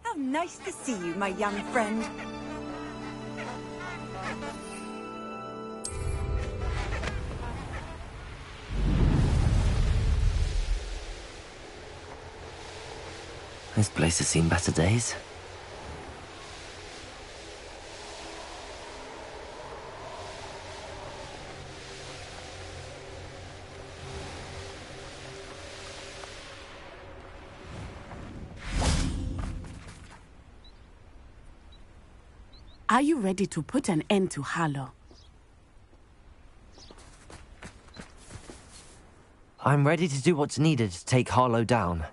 How nice to see you, my young friend. This place has seen better days. Are you ready to put an end to Harlow? I'm ready to do what's needed to take Harlow down.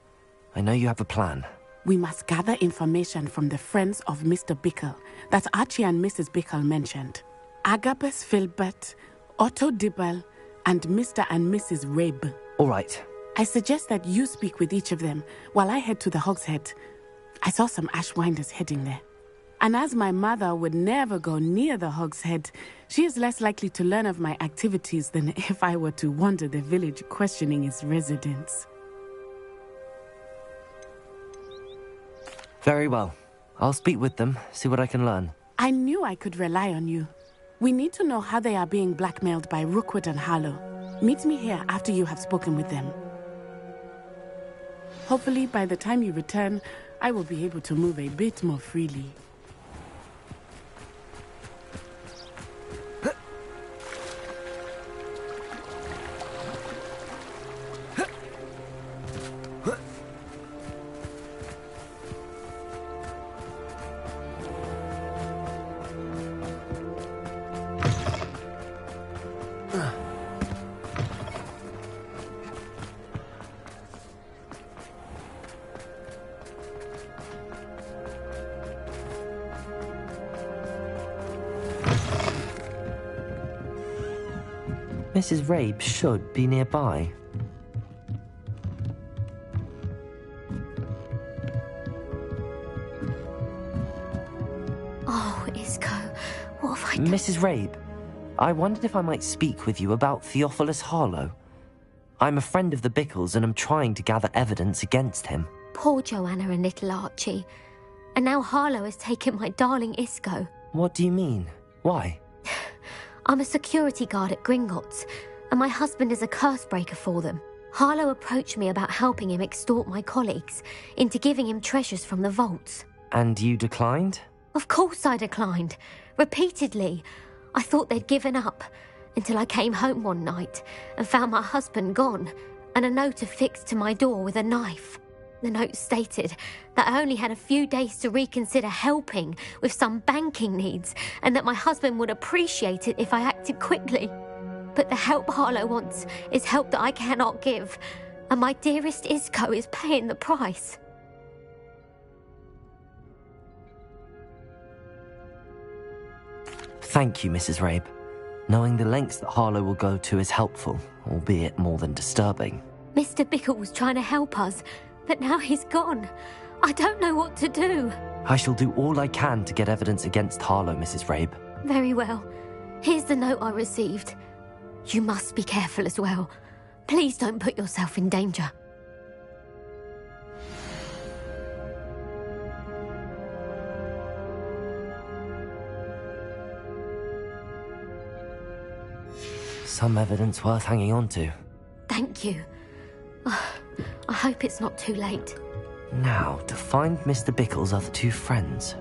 I know you have a plan. We must gather information from the friends of Mr. Bickle that Archie and Mrs. Bickle mentioned. Agabus Filbert, Otto Dibble, and Mr. and Mrs. Rabe. All right. I suggest that you speak with each of them while I head to the Hogshead. I saw some Ashwinders heading there. And as my mother would never go near the Hogshead, she is less likely to learn of my activities than if I were to wander the village questioning its residents. Very well. I'll speak with them, see what I can learn. I knew I could rely on you. We need to know how they are being blackmailed by Rookwood and Harlow. Meet me here after you have spoken with them. Hopefully, by the time you return, I will be able to move a bit more freely. Mrs. Rabe should be nearby. Oh, Isco, what have I done? Mrs. Rabe, I wondered if I might speak with you about Theophilus Harlow. I'm a friend of the Bickles and am trying to gather evidence against him. Poor Joanna and little Archie. And now Harlow has taken my darling Isco. What do you mean? Why? I'm a security guard at Gringotts, and my husband is a curse breaker for them. Harlow approached me about helping him extort my colleagues into giving him treasures from the vaults. And you declined? Of course I declined. Repeatedly. I thought they'd given up, until I came home one night and found my husband gone, and a note affixed to my door with a knife. The note stated that I only had a few days to reconsider helping with some banking needs, and that my husband would appreciate it if I acted quickly. But the help Harlow wants is help that I cannot give, and my dearest Isco is paying the price. Thank you, Mrs. Rabe. Knowing the lengths that Harlow will go to is helpful, albeit more than disturbing. Mr. Bickle was trying to help us, but now he's gone. I don't know what to do. I shall do all I can to get evidence against Harlow, Mrs. Rabe. Very well. Here's the note I received. You must be careful as well. Please don't put yourself in danger. Some evidence worth hanging on to. Thank you. I hope it's not too late. Now, to find Mr. Bickle's other two friends.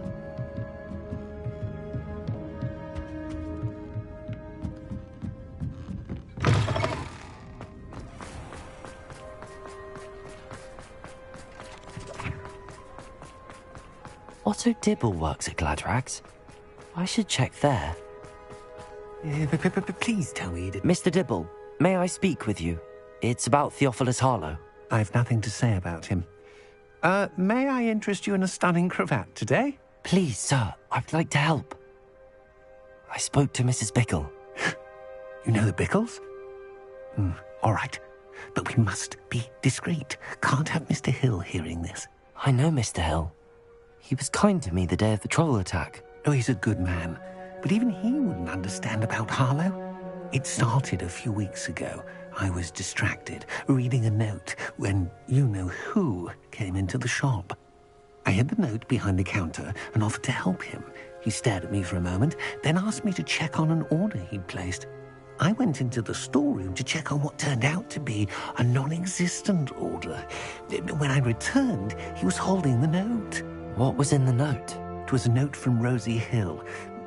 Otto Dibble works at Gladrags. I should check there. Please tell me that... Mr. Dibble, may I speak with you? It's about Theophilus Harlow. I've nothing to say about him. May I interest you in a stunning cravat today? Please, sir, I'd like to help. I spoke to Mrs. Bickle. You know the Bickles? All right. But we must be discreet. Can't have Mr. Hill hearing this. I know Mr. Hill. He was kind to me the day of the troll attack. Oh, he's a good man. But even he wouldn't understand about Harlow. It started a few weeks ago. I was distracted, reading a note, when you-know-who came into the shop. I hid the note behind the counter and offered to help him. He stared at me for a moment, then asked me to check on an order he'd placed. I went into the storeroom to check on what turned out to be a non-existent order. When I returned, he was holding the note. What was in the note? It was a note from Rosie Hill,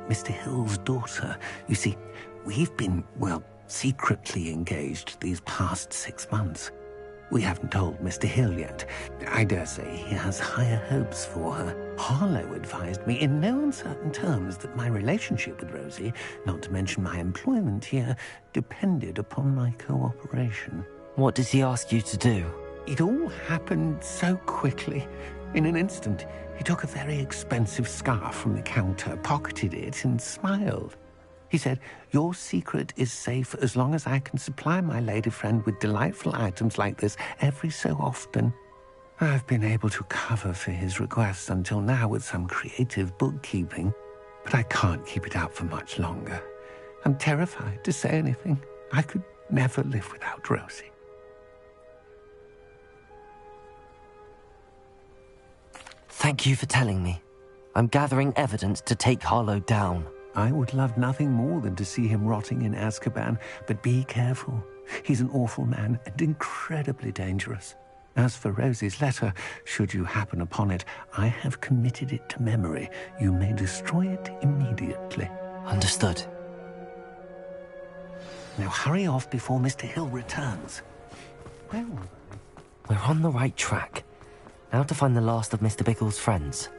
Mr. Hill's daughter. You see, we've been, secretly engaged these past 6 months. We haven't told Mr. Hill yet. I dare say he has higher hopes for her. Harlow advised me in no uncertain terms that my relationship with Rosie, not to mention my employment here, depended upon my cooperation. What does he ask you to do? It all happened so quickly. In an instant, he took a very expensive scarf from the counter, pocketed it, and smiled. He said, "Your secret is safe as long as I can supply my lady friend with delightful items like this every so often." I've been able to cover for his requests until now with some creative bookkeeping, but I can't keep it up for much longer. I'm terrified to say anything. I could never live without Rosie. Thank you for telling me. I'm gathering evidence to take Harlow down. I would love nothing more than to see him rotting in Azkaban, but be careful. He's an awful man and incredibly dangerous. As for Rosie's letter, should you happen upon it, I have committed it to memory. You may destroy it immediately. Understood. Now hurry off before Mr. Hill returns. We're on the right track. Now to find the last of Mr. Bickle's friends.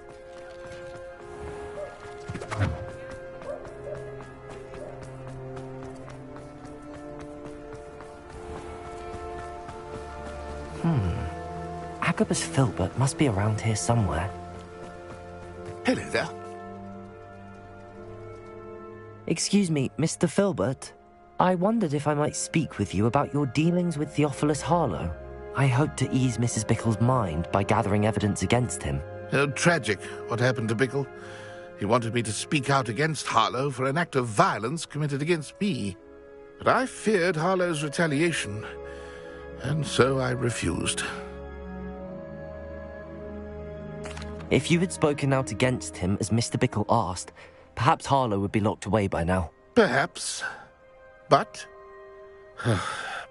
Agabus Filbert must be around here somewhere. Hello there. Excuse me, Mr. Filbert. I wondered if I might speak with you about your dealings with Theophilus Harlow. I hope to ease Mrs. Bickle's mind by gathering evidence against him. Oh, tragic what happened to Bickle. He wanted me to speak out against Harlow for an act of violence committed against me. But I feared Harlow's retaliation, and so I refused. If you had spoken out against him as Mr. Bickle asked, perhaps Harlow would be locked away by now. Perhaps. But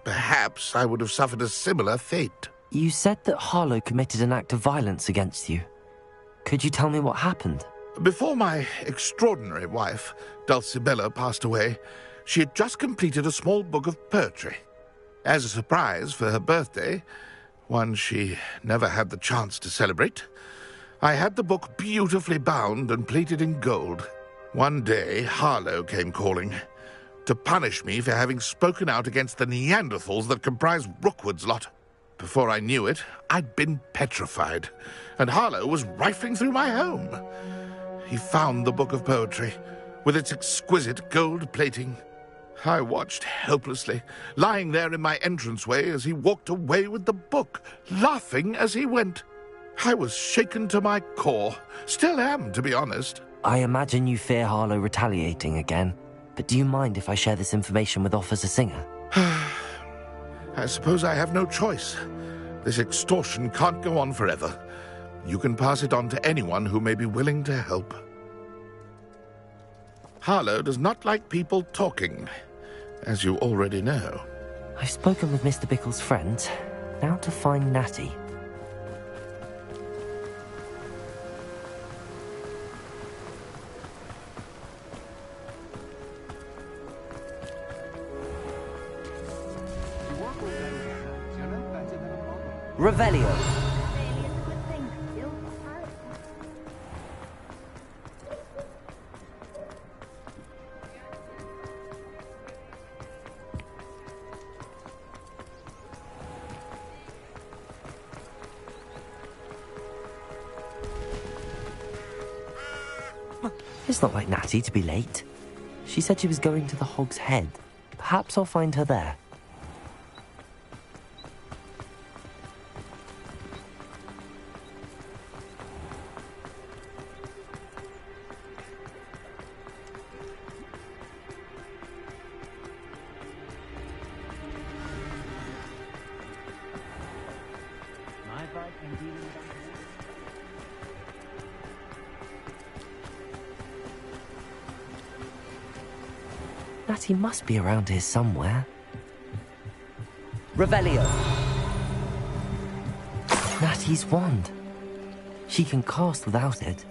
perhaps I would have suffered a similar fate. You said that Harlow committed an act of violence against you. Could you tell me what happened? Before my extraordinary wife, Dulcibella, passed away, she had just completed a small book of poetry. As a surprise for her birthday, one she never had the chance to celebrate, I had the book beautifully bound and plated in gold. One day, Harlow came calling to punish me for having spoken out against the Neanderthals that comprise Rookwood's lot. Before I knew it, I'd been petrified, and Harlow was rifling through my home. He found the book of poetry, with its exquisite gold plating. I watched helplessly, lying there in my entranceway as he walked away with the book, laughing as he went. I was shaken to my core. Still am, to be honest. I imagine you fear Harlow retaliating again, but do you mind if I share this information with Officer Singer? I suppose I have no choice. This extortion can't go on forever. You can pass it on to anyone who may be willing to help. Harlow does not like people talking, as you already know. I've spoken with Mr. Bickle's friends. Now to find Natty. Revelio. It's not like Natty to be late. She said she was going to the Hog's Head. Perhaps I'll find her there. Natty must be around here somewhere. Revelio. Natty's wand. She can cast without it.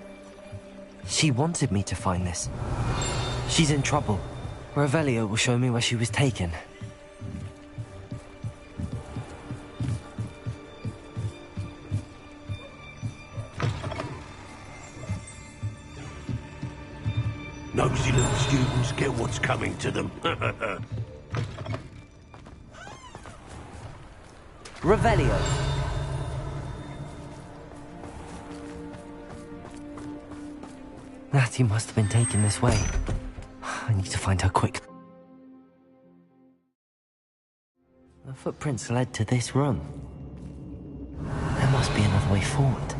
She wanted me to find this. She's in trouble. Revelio will show me where she was taken. Nosy little students get what's coming to them. Revelio. Natty must have been taken this way. I need to find her quick. The footprints led to this room. There must be another way forward.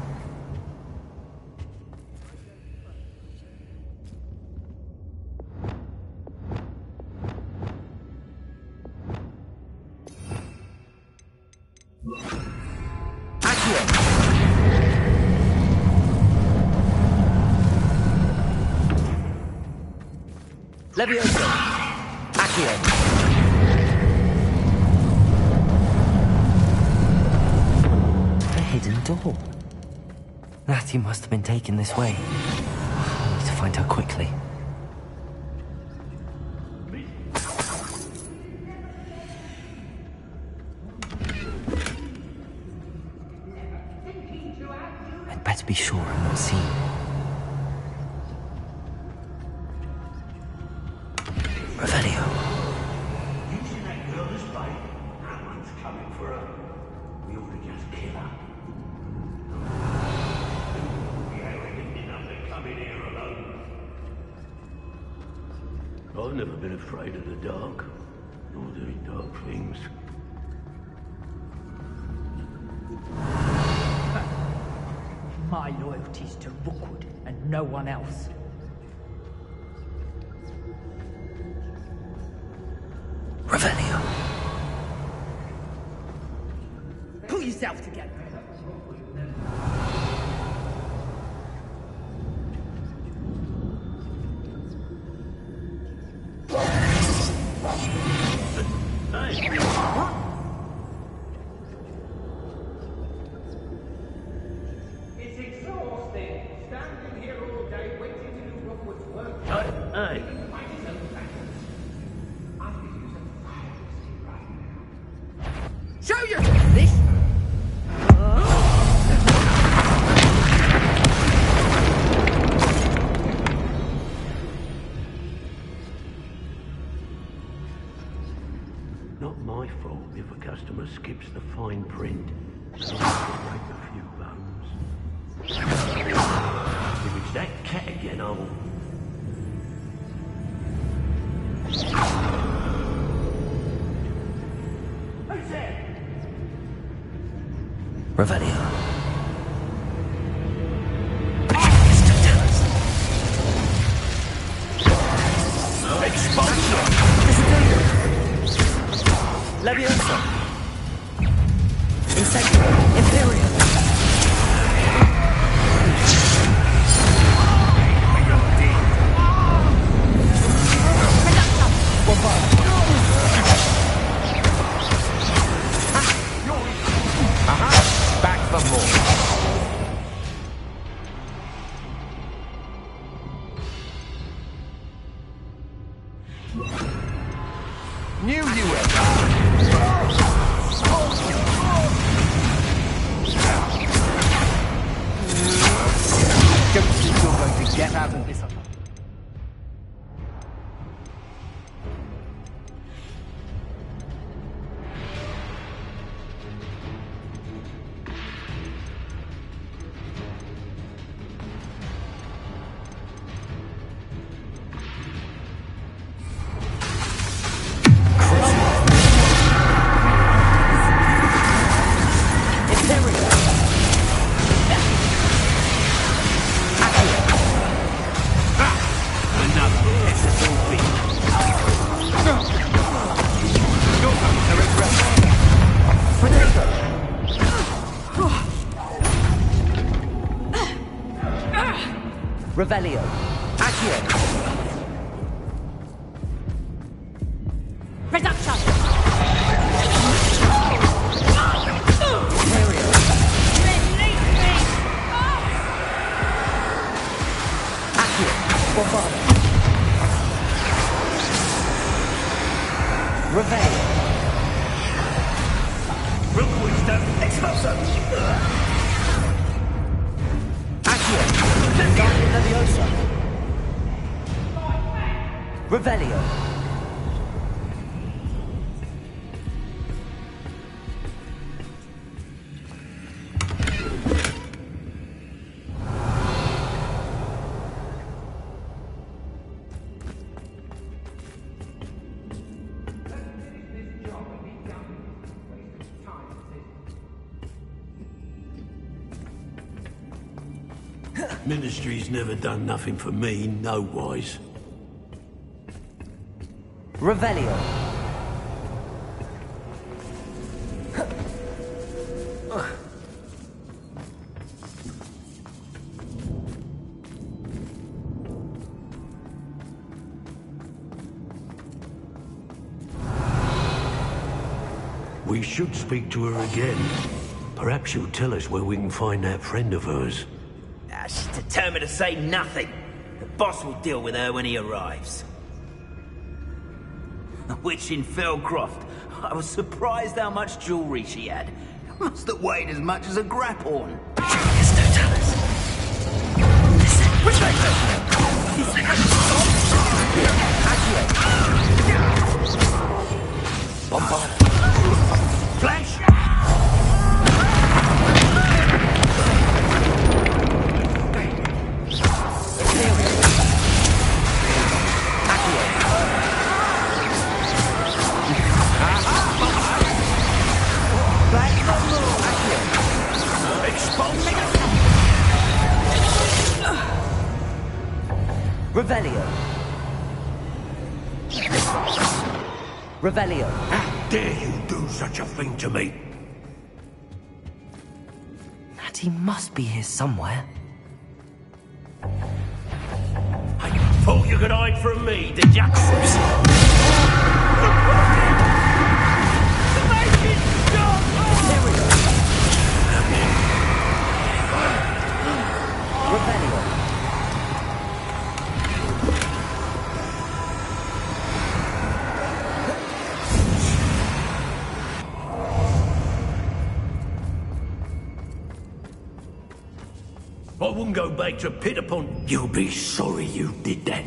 Leviosa! Accio! A hidden door. Natty must have been taken this way. I need to find her quickly. I'd better be sure I'm not seen. Revelio. You see that girl this way? No one's coming for her. We ought to just kill her. We arrogant enough to come in here alone. I've never been afraid of the dark, nor doing dark things. My loyalty's to Rookwood and no one else. Revelio. Pull yourself together. It's exhausting. Standing here all day waiting to do Rookwood's work. Hey. Show your this. Not my fault if a customer skips the fine print. Break a few bones. If it's that cat again, I'll... Who's there? Revelio. Expulsion! Leviosa! Incendio! Imperium! Aha! Back for more. Knew you were. Don't think you're going to get out of this alive. Revelio. Accio. Reduction. Imperium. Accio. Bombardment. Revelio. Rookwood's done. Expulsion! Accio. Guardian Leviosa. Revelio. Ministry's never done nothing for me, no-wise. Revelio. We should speak to her again. Perhaps she'll tell us where we can find that friend of hers. She's determined to say nothing. The boss will deal with her when he arrives. A witch in Felcroft. I was surprised how much jewelry she had. Must have weighed as much as a grapphorn. Flash! Revelio. Revelio. How dare you do such a thing to me? Natty must be here somewhere. I thought you could hide from me, did ya? Revelio. I wouldn't go back to pit upon... You'll be sorry you did that.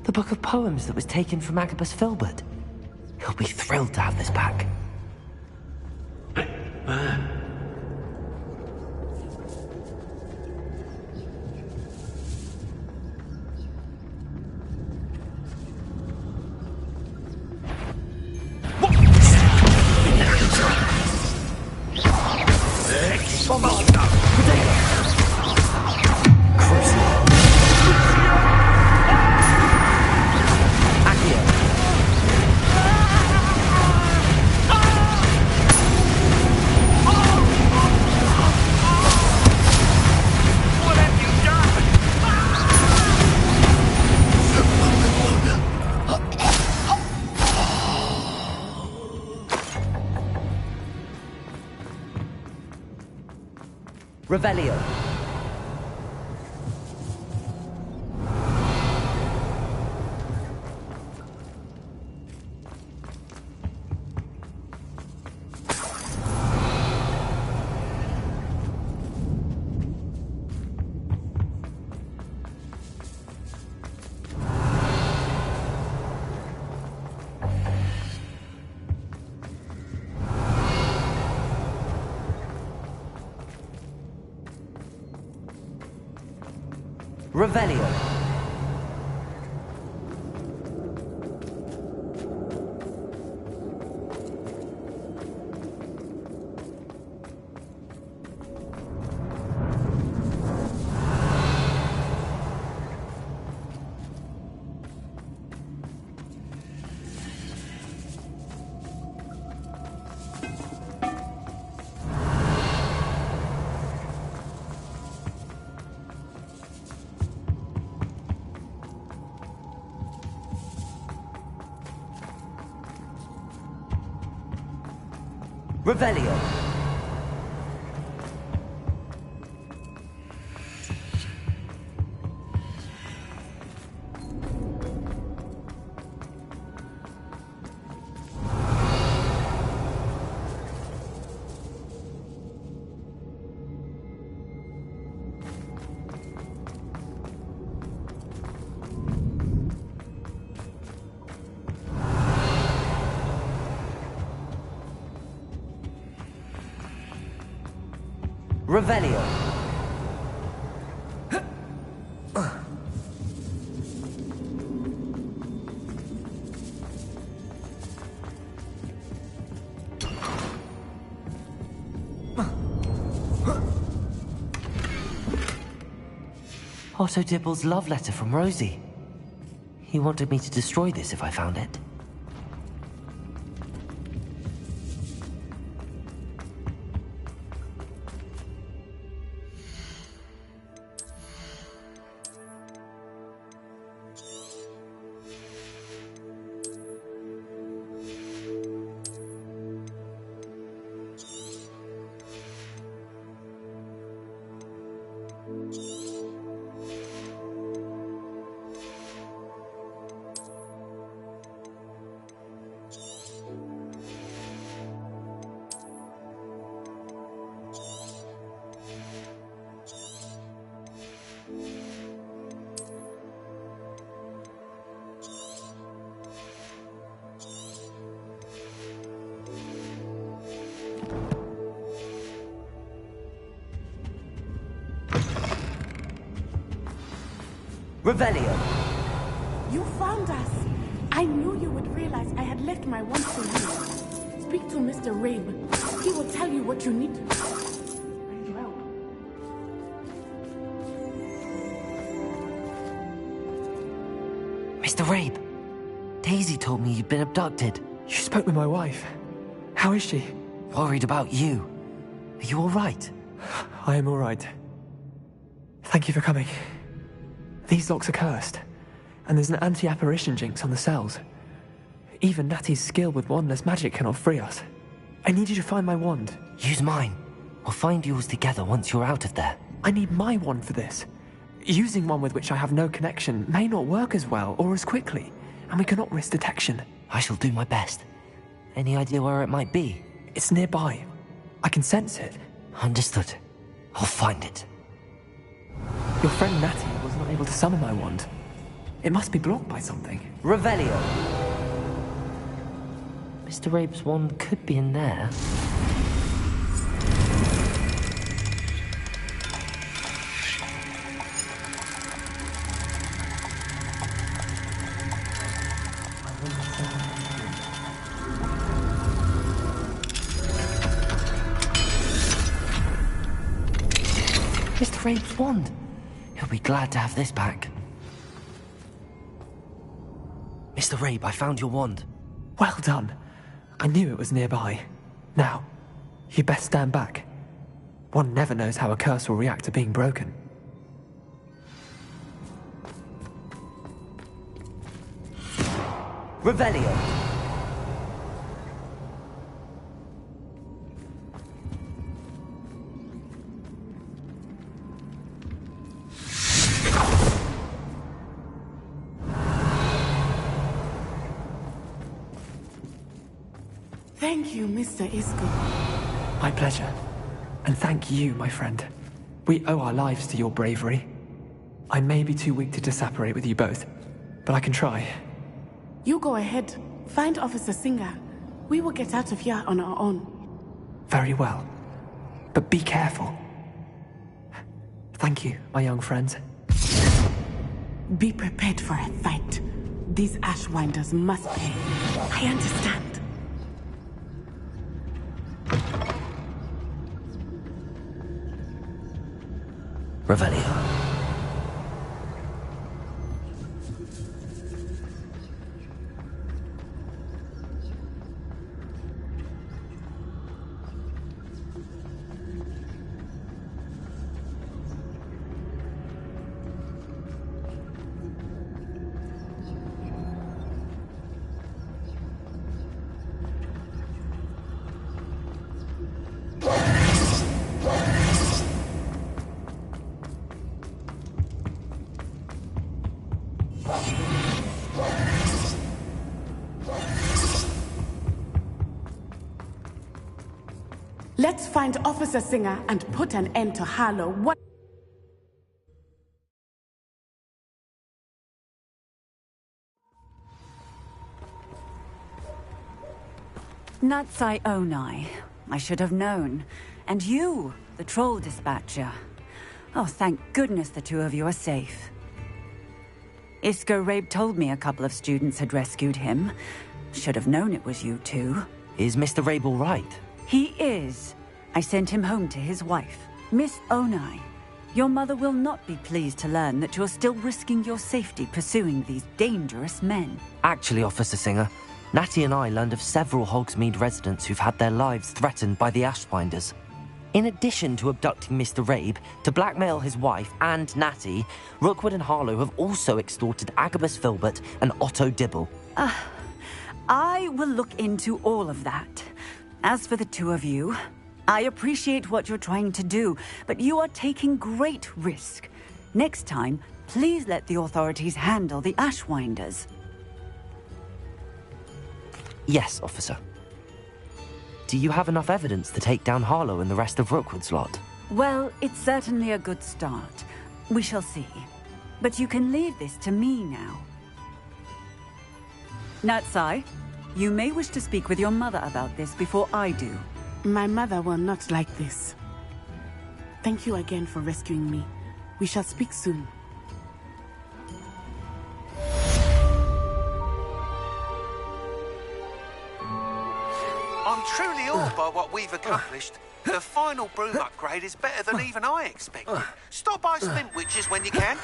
The book of poems that was taken from Agabus Filbert. He'll be thrilled to have this back. Revelio. Revelio. Revelio. Revelio. Otto Dibble's love letter from Rosie. He wanted me to destroy this if I found it. Revelio. You found us. I knew you would realize I had left my wand for you. Speak to Mr. Rabe. He will tell you what you need to do. Mr. Rabe, Daisy told me you'd been abducted. You spoke with my wife. How is she? Worried about you. Are you all right? I am all right. Thank you for coming. These locks are cursed, and there's an anti-apparition jinx on the cells. Even Natty's skill with wandless magic cannot free us. I need you to find my wand. Use mine. We'll find yours together once you're out of there. I need my wand for this. Using one with which I have no connection may not work as well or as quickly, and we cannot risk detection. I shall do my best. Any idea where it might be? It's nearby. I can sense it. Understood. I'll find it. Your friend Natty was not able to summon my wand. It must be blocked by something. Revelio. Mr. Rabe's wand could be in there. Mr. Rabe's wand. He'll be glad to have this back. Mr. Rabe, I found your wand. Well done. I knew it was nearby. Now, you best stand back. One never knows how a curse will react to being broken. Revelio. Thank you, Mr. Isco. My pleasure. And thank you, my friend. We owe our lives to your bravery. I may be too weak to disapparate with you both, but I can try. You go ahead. Find Officer Singer. We will get out of here on our own. Very well. But be careful. Thank you, my young friends. Be prepared for a fight. These Ashwinders must pay. I understand. Revelio. Let's find Officer Singer and put an end to Harlow. What? Natsai Onai. I should have known. And you, the troll dispatcher. Oh, thank goodness the two of you are safe. Isco Rabe told me a couple of students had rescued him. Should have known it was you two. Is Mr. Rabe all right? He is. I sent him home to his wife, Miss Onai. Your mother will not be pleased to learn that you're still risking your safety pursuing these dangerous men. Actually, Officer Singer, Natty and I learned of several Hogsmeade residents who've had their lives threatened by the Ashwinders. In addition to abducting Mr. Rabe to blackmail his wife and Natty, Rookwood and Harlow have also extorted Agabus Filbert and Otto Dibble. I will look into all of that. As for the two of you, I appreciate what you're trying to do, but you are taking great risk. Next time, please let the authorities handle the Ashwinders. Yes, officer. Do you have enough evidence to take down Harlow and the rest of Rookwood's lot? Well, it's certainly a good start. We shall see. But you can leave this to me now. Natsai, you may wish to speak with your mother about this before I do. My mother will not like this. Thank you again for rescuing me. We shall speak soon. I'm truly awed by what we've accomplished. The final broom upgrade is better than even I expected. Stop by Spintwitches when you can.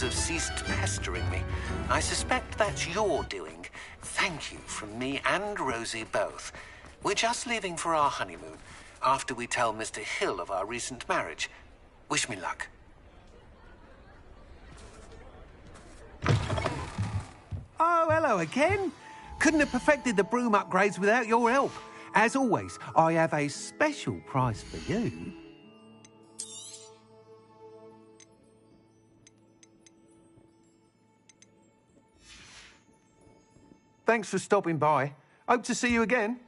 Have ceased pestering me. I suspect that's your doing. Thank you from me and Rosie both. We're just leaving for our honeymoon after we tell Mr. Hill of our recent marriage. Wish me luck. Oh, hello again. Couldn't have perfected the broom upgrades without your help. As always, I have a special prize for you. Thanks for stopping by. Hope to see you again.